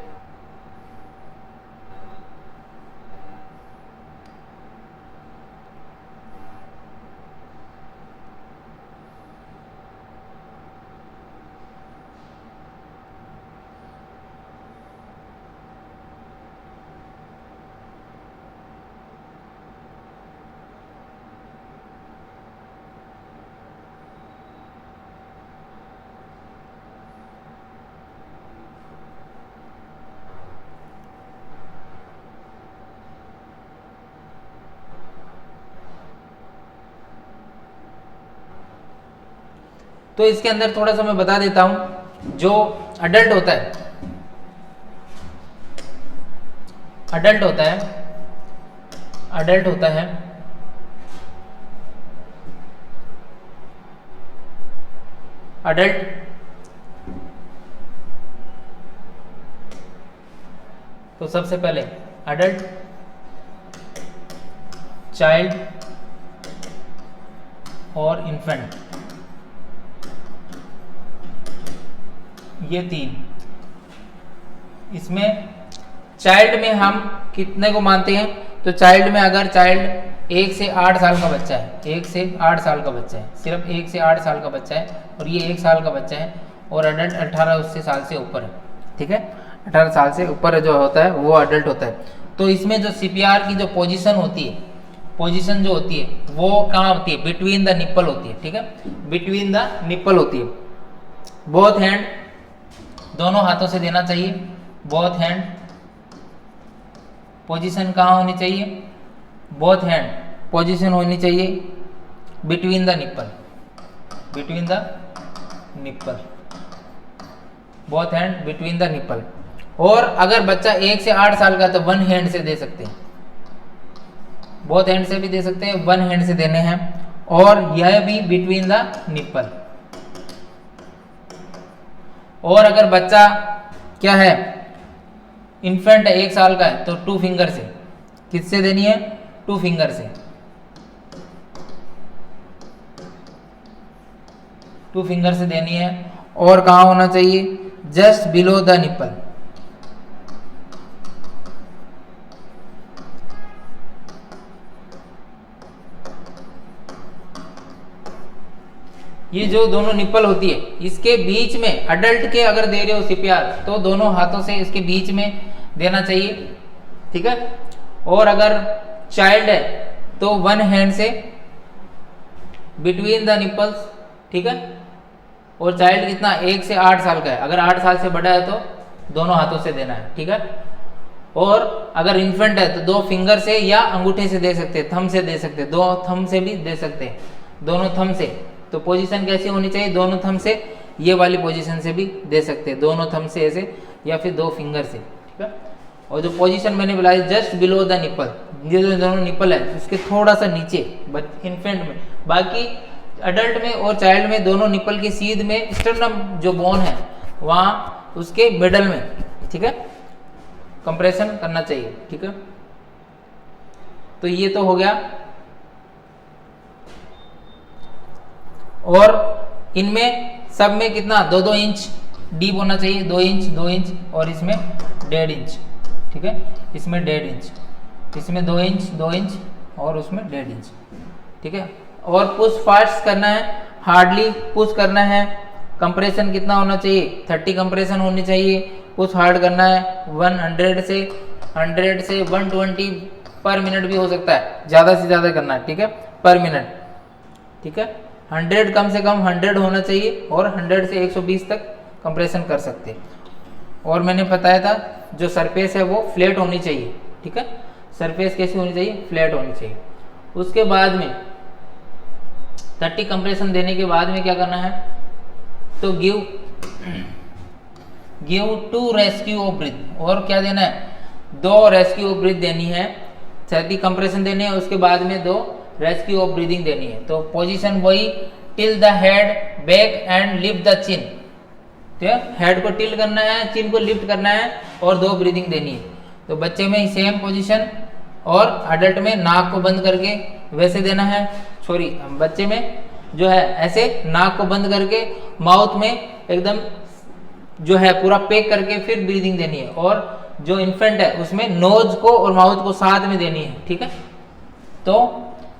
तो इसके अंदर थोड़ा सा मैं बता देता हूं, जो अडल्ट होता है, अडल्ट होता है, अडल्ट होता है, अडल्ट तो सबसे पहले अडल्ट, चाइल्ड और इन्फेंट, ये 3। इसमें चाइल्ड में हम कितने को मानते हैं, तो चाइल्ड में अगर चाइल्ड 1 से 8 साल का बच्चा है, 1 से 8 साल का बच्चा है, सिर्फ 1 से 8 साल का बच्चा है, और ये 1 साल का बच्चा है, और अडल्ट 18 उससे साल से ऊपर है। ठीक है, 18 साल से ऊपर जो होता है वो अडल्ट होता है। तो इसमें जो सीपीआर की जो पोजीशन होती है, पोजीशन जो होती है वो कहाँ होती है, बिटवीन द निप्पल होती है। ठीक है, बिटवीन द निप्पल होती है। बोथ हैंड, दोनों हाथों से देना चाहिए। बोथ हैंड पोजीशन कहाँ होनी चाहिए, बोथ हैंड पोजीशन होनी चाहिए between the nipple, between the nipple, both hand between the nipple. और अगर बच्चा 1 से 8 साल का तो 1 हैंड से दे सकते हैं, बोथ हैंड से भी दे सकते हैं, 1 हैंड से देने हैं, और यह भी बिटवीन द निप्पल। और अगर बच्चा क्या है, इन्फेंट है, 1 साल का है, तो 2 फिंगर से, किससे देनी है, 2 फिंगर से, 2 फिंगर से देनी है। और कहाँ होना चाहिए, जस्ट बिलो द निप्पल। ये जो दोनों निप्पल होती है, इसके बीच में अडल्ट के अगर दे रहे हो सीपीआर तो दोनों हाथों से इसके बीच में देना चाहिए। ठीक है, और अगर चाइल्ड है तो 1 हैंड से बिटवीन द निप्पल्स। ठीक है, और चाइल्ड कितना, 1 से 8 साल का है, अगर 8 साल से बड़ा है तो दोनों हाथों से देना है। ठीक है, और अगर इन्फेंट है तो 2 फिंगर से या अंगूठे से दे सकते हैं, थंब से दे सकते हैं, 2 थंब से भी दे सकते हैं, दोनों थंब से। तो पोजीशन कैसी होनी चाहिए, दोनों थंब से, ये वाली पोजीशन से भी दे सकते हैं, दोनों थंब से ऐसे, या फिर 2 फिंगर से। ठीक है, और जो पोजीशन मैंने बुलाई जस्ट बिलो द निप्पल, ये जो दोनों निप्पल है उसके थोड़ा सा नीचे इन्फेंट में, बाकी अडल्ट में और चाइल्ड में दोनों निप्पल की सीध में स्टर्नम जो बोन है वहाँ उसके मिडल में। ठीक है, कंप्रेशन करना चाहिए। ठीक है, तो ये तो हो गया। और इनमें सब में कितना, 2-2 इंच डीप होना चाहिए, 2 इंच 2 इंच, और इसमें 1.5 इंच। ठीक है, इसमें 1.5 इंच, इसमें 2 इंच 2 इंच, और उसमें 1.5 इंच। ठीक है, और पुश फास्ट करना है, हार्डली पुश करना है। कंप्रेशन कितना होना चाहिए, 30 कंप्रेशन होनी चाहिए। पुश हार्ड करना है, 100 से 120 पर मिनट भी हो सकता है, ज़्यादा से ज़्यादा करना है। ठीक है, पर मिनट। ठीक है, 100 कम से कम 100 होना चाहिए और 100 से 120 तक कंप्रेशन कर सकते हैं। और मैंने बताया था जो सरफेस है वो फ्लैट होनी चाहिए, ठीक है। सरफेस कैसी होनी चाहिए? फ्लैट होनी चाहिए। उसके बाद में 30 कंप्रेशन देने के बाद में क्या करना है? तो गिव 2 रेस्क्यू ऑफ ब्रीथ, और क्या देना है? 2 रेस्क्यू ऑफ ब्रीथ देनी है। 30 कंप्रेशन देने हैं, उसके बाद में 2 रेस्क्यू ऑफ ब्रीदिंग देनी है। तो पोजीशन वही, till the head back and lift the chin. Head को टिल करना है, चिन को लिफ्ट करना है और 2 ब्रीदिंग देनी है। तो बच्चे में सेम पोजीशन और अडल्ट में नाक को बंद करके वैसे देना है। सॉरी, बच्चे में जो है ऐसे नाक को बंद करके माउथ में एकदम जो है पूरा पैक करके फिर ब्रीदिंग देनी है। और जो इन्फेंट है उसमें नोज को और माउथ को साथ में देनी है, ठीक है। तो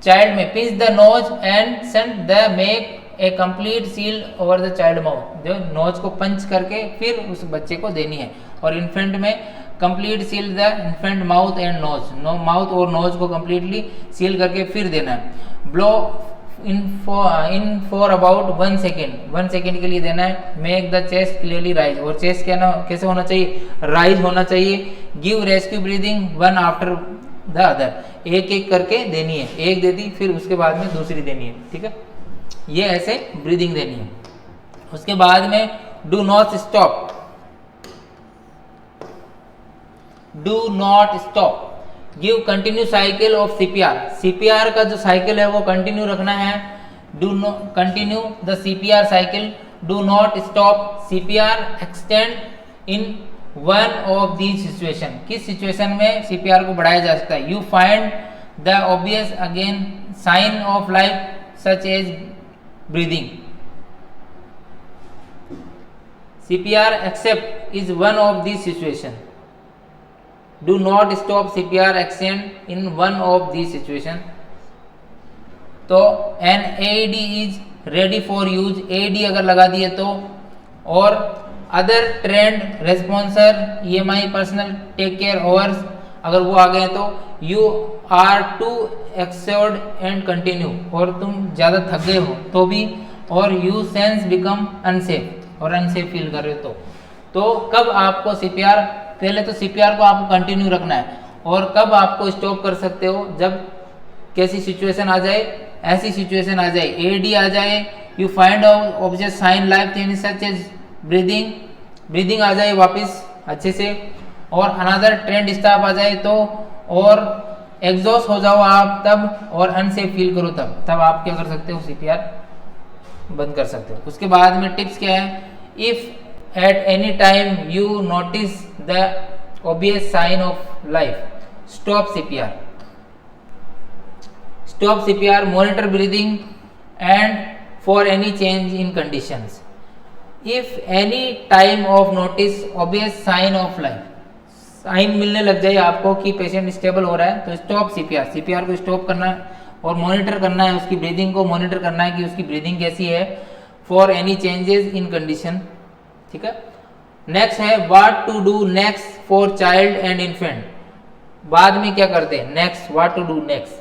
चाइल्ड में pinch the knows and send the make a complete seal over the child mouth. जो नोज को पंच करके फिर उस बच्चे को देनी है। और इन्फेंट में complete seal the infant mouth and nose, mouth और नोज को कंप्लीटली सील करके फिर देना है। Blow in for about 1 second, 1 second के लिए देना है। Make the chest clearly rise, और चेस्ट क्या ना कैसे होना चाहिए? राइज होना चाहिए। Give rescue breathing 1 after the other, एक एक करके देनी है। एक दे दी फिर उसके बाद में दूसरी देनी है, ठीक है। ये ऐसे ब्रीदिंग देनी है। उसके बाद में do not stop, do not stop. Give continue cycle of CPR, CPR का जो साइकिल है वो कंटिन्यू रखना है। Do continue the CPR cycle, do not stop CPR extend in 1 of these situation. किस सिचुएशन में सीपीआर को बढ़ाया जा सकता है? You find the obvious again sign of life such as breathing. CPR except is 1 of these situation. Do not stop CPR accent in 1 of these situation. तो an AED is ready for use, AED अगर लगा दिए तो। और other trained responder EMI personal take care overs अगर वो आ गए तो you are too exhausted and continue, और तुम ज़्यादा थक गए हो तो भी, और यू सेंस बिकम अनसेफ, और अनसेफ फील कर रहे हो तो कब आपको सीपीआर, पहले तो सीपीआर को आपको कंटिन्यू रखना है। और कब आपको स्टॉप कर सकते हो? जब कैसी सिचुएशन आ जाए? ऐसी सिचुएशन आ जाए, एडी आ जाए, you find out object sign life change such as breathing, breathing आ जाए वापस अच्छे से, और अनदर ट्रेंड स्टॉप आ जाए तो, और एग्जॉस्ट हो जाओ आप तब, और अनसेफ फील करो तब आप क्या कर सकते हो? सीपीआर बंद कर सकते हो। उसके बाद में टिप्स क्या है? If at any time you notice the obvious sign of life, stop CPR, stop CPR, monitor breathing and for any change in conditions. If any time of notice obvious sign of life, sign मिलने लग जाए आपको कि patient stable हो रहा है तो stop CPR, CPR को स्टॉप करना है और मॉनिटर करना है, उसकी ब्रीदिंग को मॉनिटर करना है कि उसकी ब्रीदिंग कैसी है, for any changes in condition, ठीक है। नेक्स्ट है what to do next for child and infant, बाद में क्या करते हैं? Next, what to do next,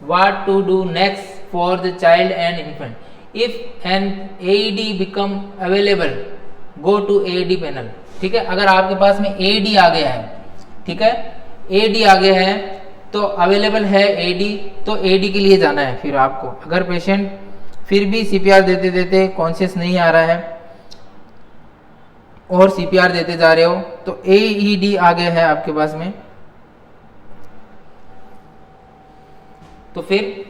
what to do next for the child and infant. If an AED become available go to AED panel, ठीक है। अगर आपके पास में एईडी आ गया है, ठीक है, एईडी आ गया है तो अवेलेबल है एईडी, तो एईडी के लिए जाना है। फिर आपको अगर पेशेंट फिर भी सीपीआर देते देते कॉन्शियस नहीं आ रहा है और सीपीआर देते जा रहे हो तो एईडी आ गया है आपके पास में, तो फिर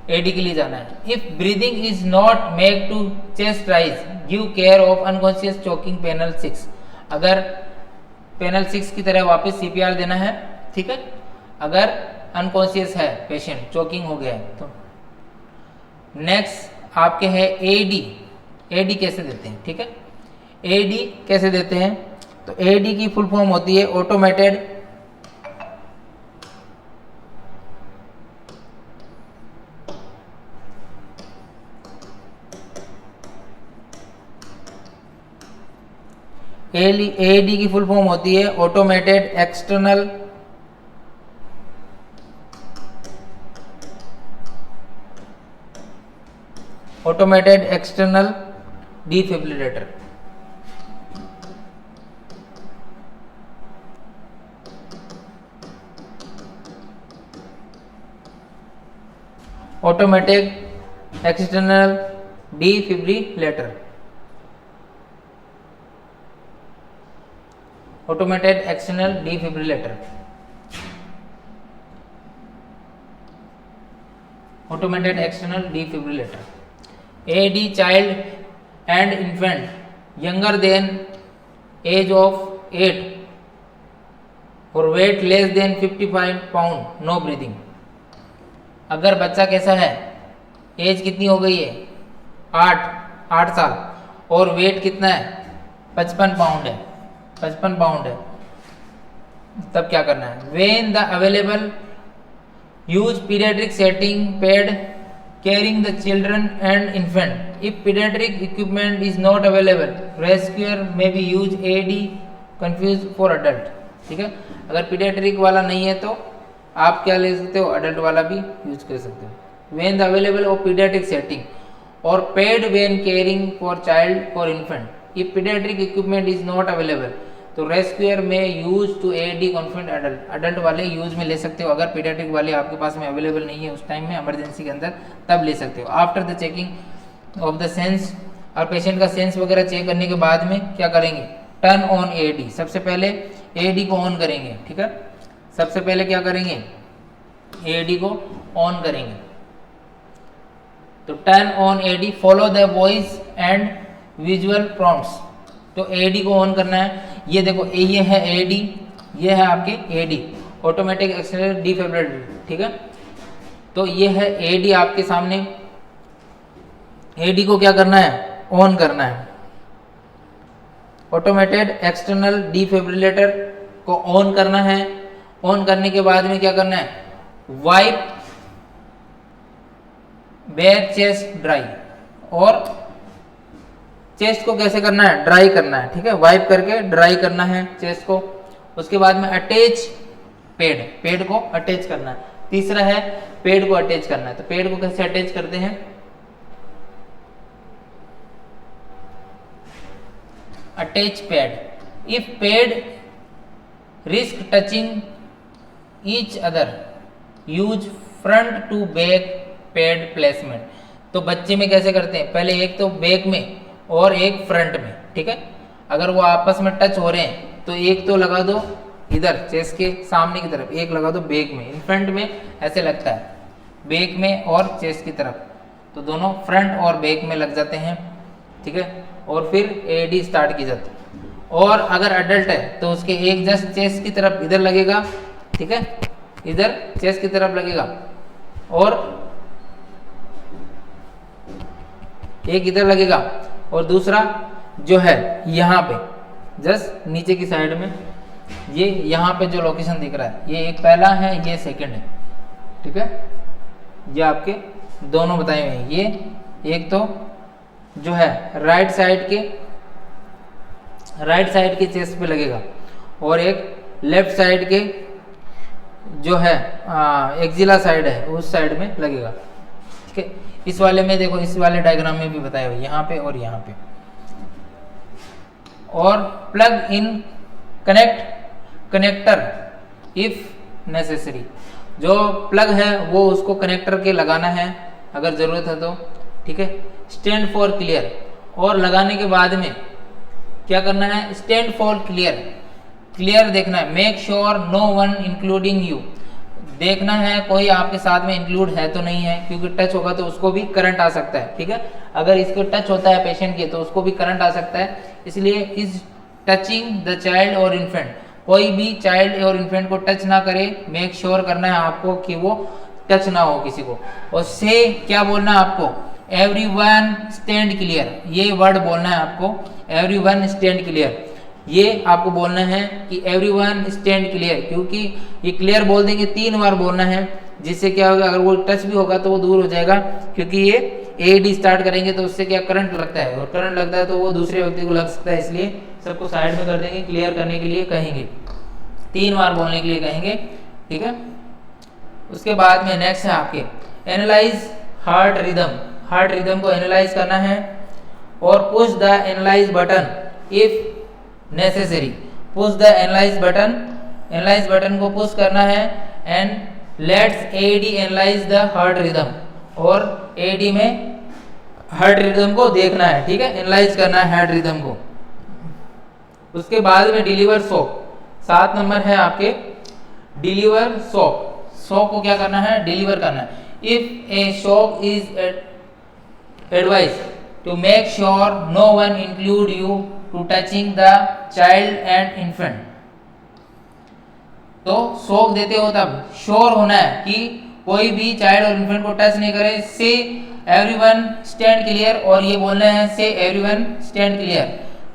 एडी के लिए जाना है। If breathing is not make to chest rise give care of unconscious choking panel 6, अगर पैनल 6 की तरह वापस सीपीआर देना है, ठीक है। अगर अनकॉन्शियस है पेशेंट, चोकिंग हो गया है तो। नेक्स्ट आपके है एडी, एडी कैसे देते हैं, ठीक है। एडी कैसे देते हैं तो एडी की फुल फॉर्म होती है ऑटोमेटेड एडी की फुल फॉर्म होती है automated external automated external defibrillator, automatic external defibrillator, automated external defibrillator, automated external defibrillator. AED child and infant younger than age of 8 और weight less than 55 pound, no breathing. अगर बच्चा कैसा है, as कितनी हो गई है, 8 साल, और वेट कितना है, 55 पाउंड है, 55 पाउंड है, तब क्या करना है. When the available use pediatric setting pad carrying the children and infant. If pediatric equipment is not available, rescuer may be used AED confused for adult. ठीक है, अगर pediatric वाला नहीं है तो आप क्या ले सकते हो, अडल्ट वाला भी यूज कर सकते हो. When the available of pediatric setting or paid when caring for child or infant. If pediatric equipment is not available, तो रेस्क्यूअर में use to AED confident adult, adult वाले यूज में ले सकते हो. अगर पीडियाट्रिक वाले आपके पास में अवेलेबल नहीं है उस टाइम में, इमरजेंसी के अंदर, तब ले सकते हो. After the checking of the sense, और पेशेंट का सेंस वगैरह चेक करने के बाद में क्या करेंगे, टर्न ऑन AED. सबसे पहले AED को ऑन करेंगे. ठीक है, सबसे पहले क्या करेंगे, AED को ऑन करेंगे. तो turn on AED, follow the voice and visual prompts. तो AED को ऑन करना है. ये देखो, ये है AED, ये है आपके AED, ऑटोमेटिक एक्सटर्नल डिफिब्रिलेटर. ठीक है, तो ये है AED आपके सामने. AED को क्या करना है, ऑन करना है. ऑटोमेटेड एक्सटर्नल डिफिब्रिलेटर को ऑन करना है. ऑन करने के बाद में क्या करना है, वाइप बेयर चेस्ट ड्राई. और चेस्ट को कैसे करना है, ड्राई करना है. ठीक है, वाइप करके ड्राई करना है चेस्ट को. उसके बाद में अटैच पेड, पेड को अटैच करना है. तीसरा है पेड को अटैच करना है. तो पेड को कैसे अटैच करते हैं, attach pad. If pad risk touching each other, use front to back pad placement. तो बच्चे में कैसे करते हैं, पहले एक तो बैक में और एक फ्रंट में. ठीक है, अगर वो आपस में टच हो रहे हैं तो एक तो लगा दो इधर चेस्ट के सामने की तरफ, एक लगा दो बैक में. इन्फेंट में ऐसे लगता है, बैक में और चेस्ट की तरफ, तो दोनों फ्रंट और बैक में लग जाते हैं. ठीक है, और फिर AED स्टार्ट की जाती है. और अगर अडल्ट है तो उसके एक जस्ट चेस्ट की तरफ इधर लगेगा. ठीक है, इधर चेस्ट की तरफ लगेगा, और एक इधर लगेगा, और दूसरा जो है यहाँ पे जस्ट नीचे की साइड में, ये यहाँ पे जो लोकेशन दिख रहा है, ये एक पहला है, ये सेकंड है. ठीक है, ये आपके दोनों बताए हुए हैं. ये एक तो जो है राइट साइड के चेस्ट पे लगेगा, और एक लेफ्ट साइड के जो है एक्जिला साइड है उस साइड में लगेगा. ठीक है, इस वाले में देखो, इस वाले डायग्राम में भी बताया हुआ, यहाँ पे और यहाँ पे. और plug in connector if necessary. जो प्लग है वो उसको कनेक्टर के लगाना है अगर जरूरत है तो. ठीक है, स्टैंड फॉर क्लियर. और लगाने के बाद में क्या करना है, स्टैंड फॉर क्लियर, क्लियर देखना है. Make sure no one including you. देखना है कोई आपके साथ में इंक्लूड है तो नहीं है, क्योंकि टच होगा तो उसको भी करंट आ सकता है. ठीक है, अगर इसको टच होता है पेशेंट के तो उसको भी करंट आ सकता है. इसलिए इज टचिंग द चाइल्ड और इन्फेंट, कोई भी चाइल्ड और इन्फेंट को टच ना करे. मेक श्योर करना है आपको कि वो टच ना हो किसी को. और से क्या बोलना है आपको, एवरीवन स्टैंड क्लियर. ये वर्ड बोलना है आपको, एवरीवन स्टैंड क्लियर. ये आपको बोलना है कि एवरीवन स्टैंड क्लियर, क्योंकि ये क्लियर बोल देंगे 3 बार बोलना है, जिससे क्या होगा, अगर वो टच भी होगा तो वो दूर हो जाएगा. क्योंकि ये AED स्टार्ट करेंगे तो उससे क्या करंट लगता है, और करंट लगता है तो वो दूसरे व्यक्ति को लग सकता है. इसलिए सबको साइड में कर देंगे, क्लियर करने के लिए कहेंगे, 3 बार बोलने के लिए कहेंगे. ठीक है, उसके बाद में नेक्स्ट है आपके analyse heart rhythm. Heart rhythm को एनालाइज करना है और push the analyse button if necessary. Push the analyse button को पुश करना है and let's AED analyse the heart rhythm, और एडी में हार्ट रिदम को देखना है, ठीक है, एनालाइज करना है हार्ट रिदम को। उसके बाद में डिलीवर शॉक, 7 नंबर है आपके डिलीवर शॉक। शॉक को क्या करना है, डिलीवर करना है। If a shock is advise to make sure no one include you to touching the child and infant. तो शॉक देते हो तब श्योर होना है कि कोई भी चाइल्ड और इन्फेंट को टच नहीं करे। से एवरीवन स्टैंड क्लियर, और ये बोलना है से एवरीवन स्टैंड क्लियर,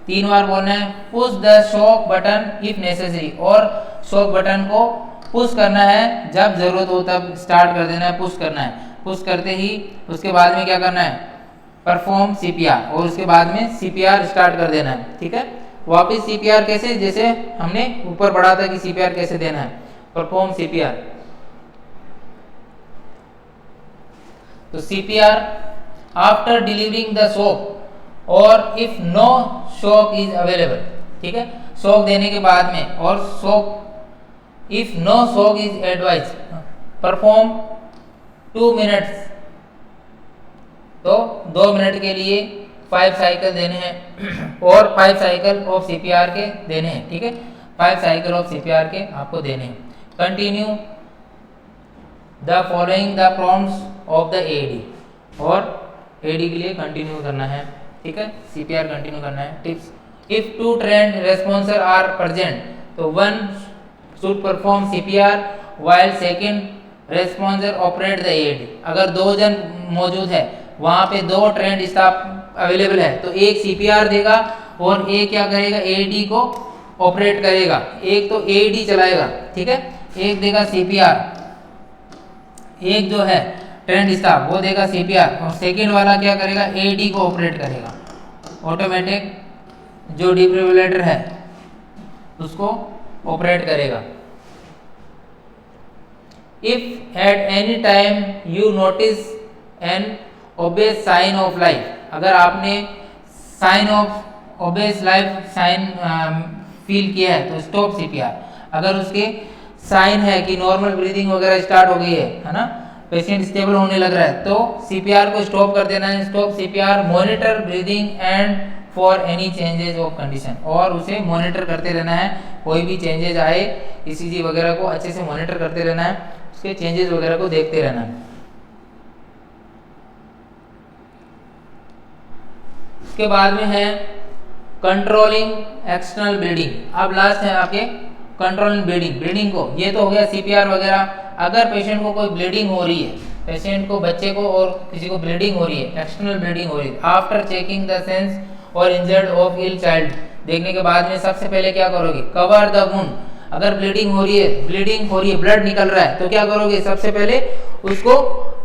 3 बार बोलना है। Push the shock button if necessary, और शॉक बटन को पुश करना है, जब जरूरत हो तब स्टार्ट कर देना है, पुश करना है। पुश करते ही उसके बाद में क्या करना है, परफॉर्म सीपीआर, और उसके बाद में सीपीआर स्टार्ट कर देना है, ठीक है। वापस सीपीआर कैसे, जैसे हमने ऊपर पढ़ा था कि सीपीआर कैसे देना है, परफॉर्म सीपीआर। तो CPR after delivering the shock और if no shock is available, ठीक है, शॉक देने के बाद में, और shock if no shock is advise perform 2 minutes, तो 2 मिनट के लिए 5 साइकिल देने हैं, और 5 साइकिल ऑफ सीपीआर के देने हैं, ठीक है, 5 साइकिल ऑफ सीपीआर के आपको देने हैं। Continue the following the prompts of the AED, और एडी के लिए कंटिन्यू करना है, ठीक है, सीपीआर कंटिन्यू करना है। Tips, if 2 trained responder are present तो 1 should perform CPR while second responder operate the AD. अगर 2 जन मौजूद है, वहां पे 2 ट्रेंड स्टाफ अवेलेबल है, तो एक सीपीआर देगा और एक क्या करेगा, एडी को ऑपरेट करेगा। एक तो एडी चलाएगा, ठीक है, एक देगा सीपीआर, एक जो है ट्रेंड स्टाफ वो देगा सीपीआर, और सेकंड वाला क्या करेगा, एडी को ऑपरेट करेगा। ऑटोमेटिक जो डिफिब्रिलेटर है उसको ऑपरेट करेगा। If at any time you notice an obvious sign of life, अगर आपने sign of obvious life sign feel किया है तो स्टॉप सीपीआर। अगर उसके साइन है कि नॉर्मल ब्रीदिंग वगैरह स्टार्ट हो गई है ना, पेशेंट स्टेबल होने लग रहा है, तो सीपीआर को स्टॉप कर देना है। Stop CPR, monitor breathing and for any changes of condition, और उसे मॉनिटर करते रहना है, कोई भी चेंजेस आए ईसीजी वगैरह को अच्छे से मॉनिटर करते रहना है, उसके चेंजेस वगैरह को देखते रहना है। उसके बाद में है कंट्रोलिंग एक्सटर्नल ब्लीडिंग। अब लास्ट है आपके कंट्रोलिंग ब्लीडिंग को, ये तो हो गया सीपीआर वगैरह। अगर पेशेंट को कोई ब्लीडिंग हो रही है, पेशेंट को, बच्चे को और किसी को ब्लीडिंग हो रही है, एक्सटर्नल ब्लीडिंग हो रही है, आफ्टर चेकिंग द सेंस और इंजर्ड ऑफ इल चाइल्ड, देखने के बाद में सबसे पहले क्या करोगे, कवर द वुंड। अगर ब्लीडिंग हो रही है, ब्लड निकल रहा है, तो क्या करोगे, सबसे पहले उसको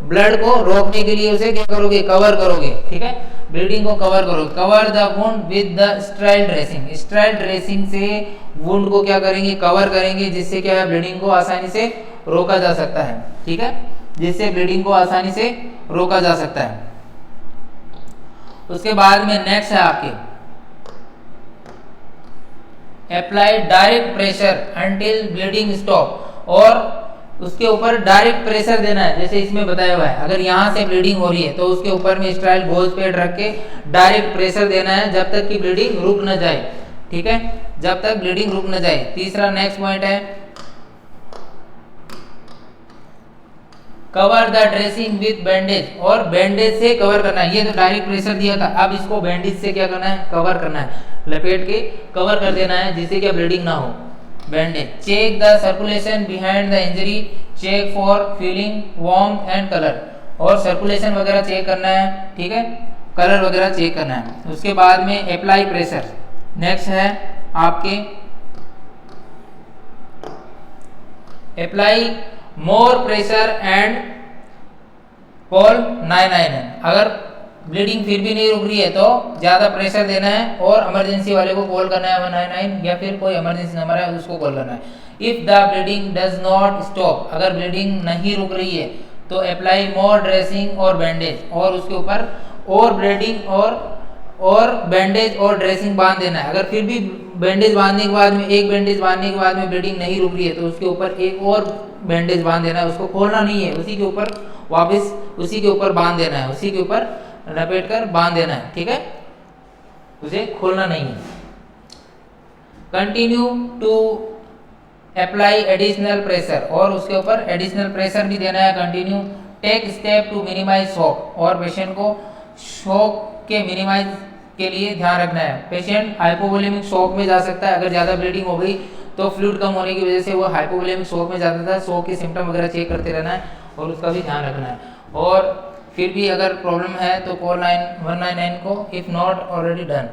ब्लड को रोकने के लिए उसे क्या करोगे, कवर करोगे, ठीक है, ब्लीडिंग को कवर करोगे। Cover the wound with the sterile dressing, sterile dressing से वुंड को क्या करेंगे, कवर करेंगे, जिससे क्या है, ब्लीडिंग को आसानी से रोका जा सकता है, ठीक है, जिससे ब्लीडिंग को आसानी से रोका जा सकता है। उसके बाद में नेक्स्ट है आपके apply direct pressure until bleeding stop, और उसके ऊपर डायरेक्ट प्रेशर देना है, जैसे इसमें बताया हुआ है। अगर यहाँ से ब्लीडिंग हो रही है तो उसके ऊपर में स्टेराइल गॉज पैड रख के डायरेक्ट प्रेशर देना है, जब तक कि ब्लीडिंग रुक न जाए, ठीक है, जब तक ब्लीडिंग रुक न जाए। तीसरा नेक्स्ट पॉइंट है cover the dressing with bandage, और बैंडेज से कवर करना है। ये तो डायरेक्ट प्रेशर दिया था, अब इसको बैंडेज से क्या करना है, कवर करना है, लपेट के कवर कर देना है, जिससे क्या ब्लीडिंग ना हो। Bandage, check the circulation behind the injury, check for feeling warmth and colour, और सर्कुलेशन वगैरह चेक करना है, ठीक है, कलर वगैरह चेक करना है। उसके बाद में अप्लाई प्रेशर। नेक्स्ट है आपके apply more pressure and call 999। अगर ब्लीडिंग फिर भी नहीं रुक रही है तो ज़्यादा प्रेशर देना है और इमरजेंसी वाले को कॉल करना है 199, या फिर कोई इमरजेंसी नंबर है उसको कॉल करना है। If the bleeding does not stop, अगर ब्लीडिंग नहीं रुक रही है तो अप्लाई मोर ड्रेसिंग और बैंडेज, और उसके ऊपर और ब्लीडिंग और बैंडेज और ड्रेसिंग बांध देना है। अगर फिर भी बैंडेज बांधने के बाद में, एक बैंडेज बांधने के बाद में ब्लीडिंग नहीं रुक रही है, तो उसके ऊपर एक और बैंडेज बांध देना है। उसको खोलना नहीं है, उसी के ऊपर वापस उसी के ऊपर बांध देना है, उसी के ऊपर लपेट कर बांध देना है, ठीक है, उसे खोलना नहीं है। Continue to apply additional pressure, और उसके ऊपर एडिशनल प्रेशर भी देना है। Continue take step to minimise shock, और पेशेंट को शॉक के मिनिमाइज के लिए ध्यान रखना है। पेशेंट हाइपोवोलेमिक शॉक में जा सकता है, अगर ज़्यादा ब्लीडिंग हो गई तो फ्लूइड कम होने की वजह से वो हाइपोवोलेमिक शॉक में जाता था। शॉक के सिम्टम वगैरह चेक करते रहना है और उसका भी ध्यान रखना है। और फिर भी अगर प्रॉब्लम है तो कॉल 199 को, इफ़ नॉट ऑलरेडी डन,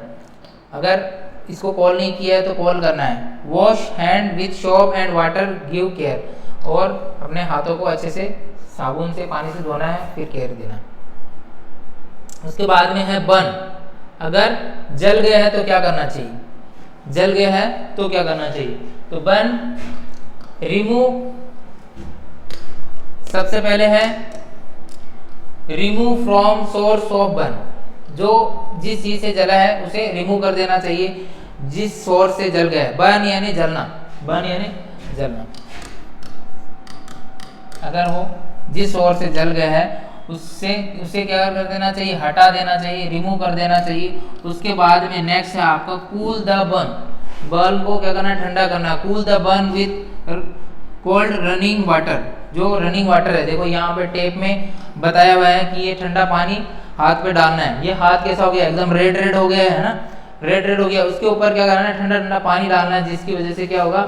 अगर इसको कॉल नहीं किया है तो कॉल करना है। Wash hand with soap and water, give care, और अपने हाथों को अच्छे से साबुन से, पानी से धोना है, फिर केयर देना है। उसके बाद में है बर्न, अगर जल गया है तो क्या करना चाहिए, जल गया है तो क्या करना चाहिए। तो बर्न, रिमूव, सबसे पहले है remove from source of burn, जो जिस चीज से जला है उसे रिमूव कर देना चाहिए, जिस सोर्स से जल गया है। बर्न यानी जलना, बर्न यानी जलना, अगर वो जिस सोर्स से जल गया है उसे क्या कर देना चाहिए, हटा देना चाहिए, रिमूव कर देना चाहिए। उसके बाद में नेक्स्ट है आपका कूल द बर्न, बर्न को क्या करना है, ठंडा करना। Cool the burn with cold running water, जो रनिंग वाटर है, देखो यहाँ पे टेप में बताया हुआ है कि ये ठंडा पानी हाथ पे डालना है। ये हाथ कैसा हो गया, एकदम रेड रेड हो गया है ना, रेड रेड हो गया। उसके ऊपर क्या करना है, ठंडा ठंडा पानी डालना है, जिसकी वजह से क्या होगा,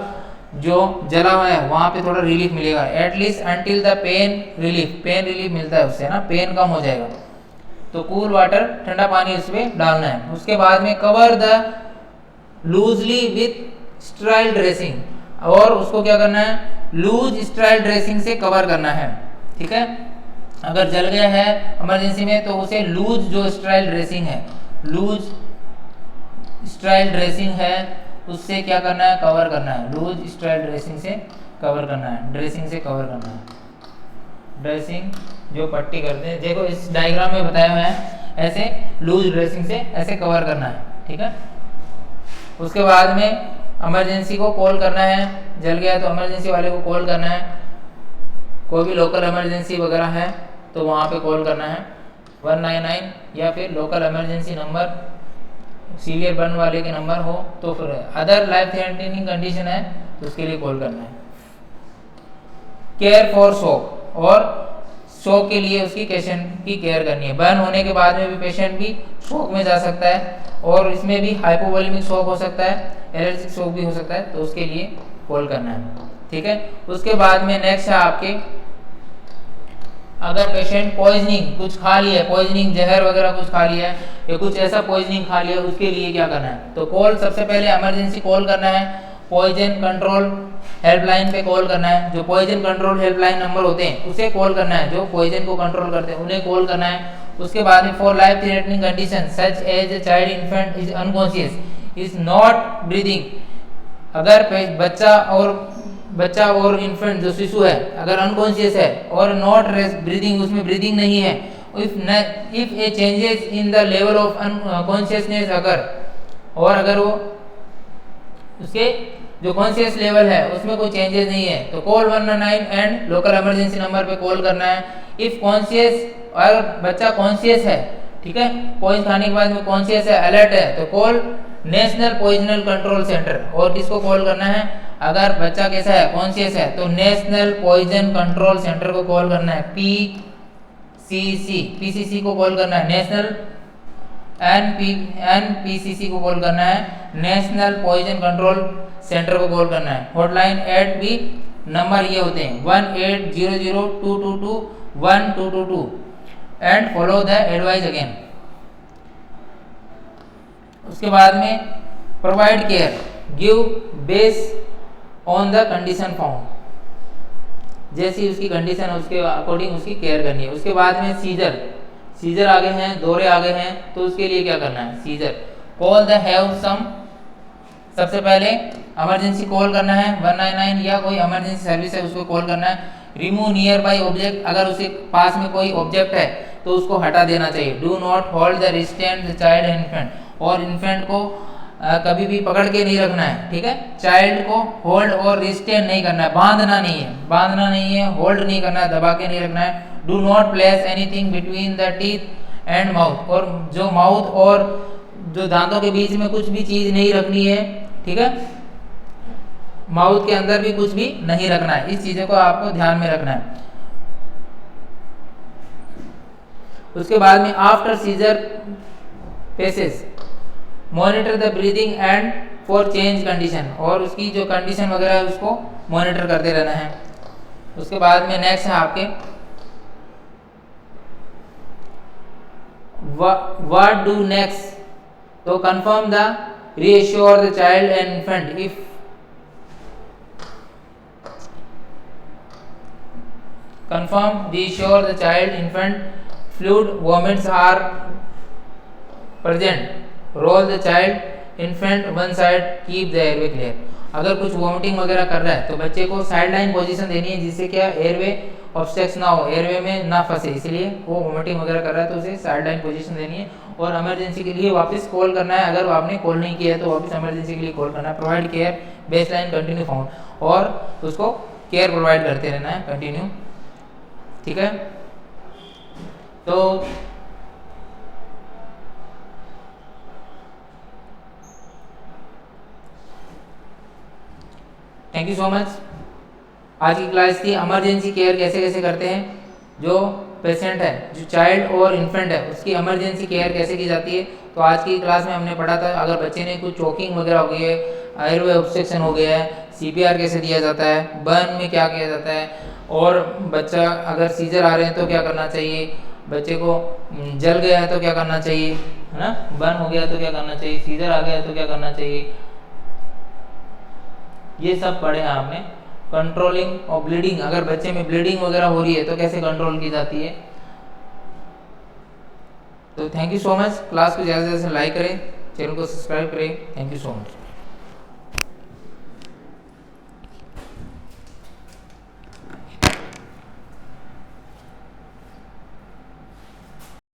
जो जला हुआ है वहां पे थोड़ा रिलीफ मिलेगा। At least until the pain relief, pain relief मिलता है उससे ना, पेन कम हो जाएगा। तो कूल वाटर, ठंडा पानी उसमें डालना है। उसके बाद में cover the loosely with Sterlite dressing, और उसको क्या करना है, लूज स्टराइल ड्रेसिंग से कवर करना है, ठीक है। अगर जल गया है इमरजेंसी में तो उसे लूज, जो स्टराइल ड्रेसिंग है, लूज स्टराइल ड्रेसिंग है, उससे क्या करना है, कवर करना है। लूज स्टराइल ड्रेसिंग से कवर करना है, ड्रेसिंग से कवर करना है। ड्रेसिंग जो पट्टी करते हैं, देखो इस डायग्राम में बताया हुआ है, ऐसे लूज ड्रेसिंग से ऐसे कवर करना है, ठीक है। उसके बाद में इमरजेंसी को कॉल करना है, जल गया तो इमरजेंसी वाले को कॉल करना है। कोई भी लोकल इमरजेंसी वगैरह है तो वहाँ पे कॉल करना है 199, या फिर local emergency number, severe burn वाले के नंबर हो तो फिर अदर लाइफ थ्रेटनिंग कंडीशन है तो उसके लिए कॉल करना है। केयर फॉर शॉक, और शॉक के लिए उसकी पेशेंट की केयर करनी है। बर्न होने के बाद में भी पेशेंट भी शॉक में जा सकता है, और इसमें भी हाइपोवोलेमिक शॉक हो सकता है, एलर्जिक शॉक भी हो सकता है, तो उसके लिए कॉल करना है, ठीक है। उसके बाद में नेक्स्ट है आपके, अगर पेशेंट पॉइजनिंग कुछ खा लिया है, पॉइजनिंग जहर वगैरह कुछ खा लिया है या कुछ ऐसा पॉइजनिंग खा लिया है, उसके लिए क्या करना है। तो कॉल, सबसे पहले इमरजेंसी कॉल करना है, पॉइजन कंट्रोल हेल्पलाइन पे कॉल करना है। जो पॉइजन कंट्रोल हेल्पलाइन नंबर होते हैं उसे कॉल करना है, जो पॉइजन को कंट्रोल करते हैं उन्हें कॉल करना है। उसके बाद में for life threatening condition such as a child infant is unconscious is not breathing, अगर बच्चा और इन्फेंट जो शिशु है अगर अनकॉन्शियस है और नॉट ब्रीदिंग, उसमें ब्रीदिंग नहीं है, if A changes in the level of unconsciousness अगर, और अगर वो उसके जो कॉन्शियस लेवल है उसमें कोई चेंजेस नहीं है तो call 199 and local emergency number पे कॉल करना है। इफ कॉन्शियस, और बच्चा कॉन्शियस है, ठीक है, पॉइजन खाने के बाद में कॉन्शियस है, अलर्ट है, तो कॉल नेशनल पॉइजनल कंट्रोल सेंटर। और किसको कॉल करना है, अगर बच्चा कैसा है, कॉन्शियस है, तो नेशनल पॉइजन कंट्रोल सेंटर को कॉल करना है, पीसीसी को कॉल करना है, नेशनल एनपीसीसी को कॉल करना है, नेशनल पॉइजन कंट्रोल सेंटर को कॉल करना है। हॉटलाइन एट भी नंबर ये होते हैं 1800222122 and follow the advice again. उसके बाद में provide care, give base on the condition found, जैसी उसकी कंडीशन है उसके अकॉर्डिंग उसकी केयर करनी है। उसके बाद में सीजर आ गए हैं, दौरे आ गए हैं, तो उसके लिए क्या करना है, seizure call the have some, सबसे पहले इमरजेंसी कॉल करना है 199 या कोई इमरजेंसी सर्विस है उसको कॉल करना है। रिमूव नियर बाई ऑब्जेक्ट, अगर उसके पास में कोई ऑब्जेक्ट है तो उसको हटा देना चाहिए। Do not hold the restrain the child and infant, और इन्फेंट को कभी भी पकड़ के नहीं रखना है, ठीक है। चाइल्ड को होल्ड और रिस्ट्रेन नहीं करना है, बांधना नहीं है, बांधना नहीं है, होल्ड नहीं करना है, दबा के नहीं रखना है। Do not place anything between the teeth and mouth, और जो माउथ और जो दांतों के बीच में कुछ भी चीज नहीं रखनी है, ठीक है। माउथ के अंदर भी कुछ भी नहीं रखना है, इस चीजों को आपको ध्यान में रखना है। उसके बाद में after seizure passes monitor the breathing and for change condition, और उसकी जो कंडीशन वगैरह है उसको मॉनिटर करते रहना है। उसके बाद में नेक्स्ट है आपके व्हाट डू नेक्स्ट, तो confirm the reassure the child and infant if confirm reassure the child infant fluid vomits are present, roll the child infant one side, keep the airway clear। अगर कुछ vomiting वगैरह कर रहा है तो बच्चे को साइड लाइन पोजीशन देनी है, जिससे क्या एयरवे ऑब्स्ट्रक्ट ना हो, एयरवे में ना फंसे, इसलिए वो वॉमिटिंग वगैरह कर रहा है तो उसे साइड लाइन पोजीशन देनी है। और इमरजेंसी के लिए वापस कॉल करना है, अगर आपने कॉल नहीं किया है तो वापस इमरजेंसी के लिए कॉल करना है। Provide care base line continue found, और उसको केयर प्रोवाइड करते रहना है कंटिन्यू, ठीक है। तो थैंक यू सो मच। आज की क्लास थी इमरजेंसी केयर कैसे कैसे करते हैं, जो पेशेंट है, जो चाइल्ड और इन्फेंट है, उसकी इमरजेंसी केयर कैसे की जाती है। तो आज की क्लास में हमने पढ़ा था, अगर बच्चे ने कुछ चोकिंग वगैरह हो गई है, एयरवे ऑब्स्ट्रक्शन हो गया है, सीपीआर कैसे दिया जाता है, बर्न में क्या किया जाता है, और बच्चा अगर सीजर आ रहे हैं तो क्या करना चाहिए, बच्चे को जल गया है तो क्या करना चाहिए, है ना, बर्न हो गया तो क्या करना चाहिए, सीजर आ गया है तो क्या करना चाहिए, ये सब पढ़े हैं आपने। कंट्रोलिंग और ब्लीडिंग, अगर बच्चे में ब्लीडिंग वगैरह हो रही है तो कैसे कंट्रोल की जाती है। तो thank you so much. Class को ज़्यादा से ज़्यादा लाइक करें, चैनल को सब्सक्राइब करें। Thank you so much.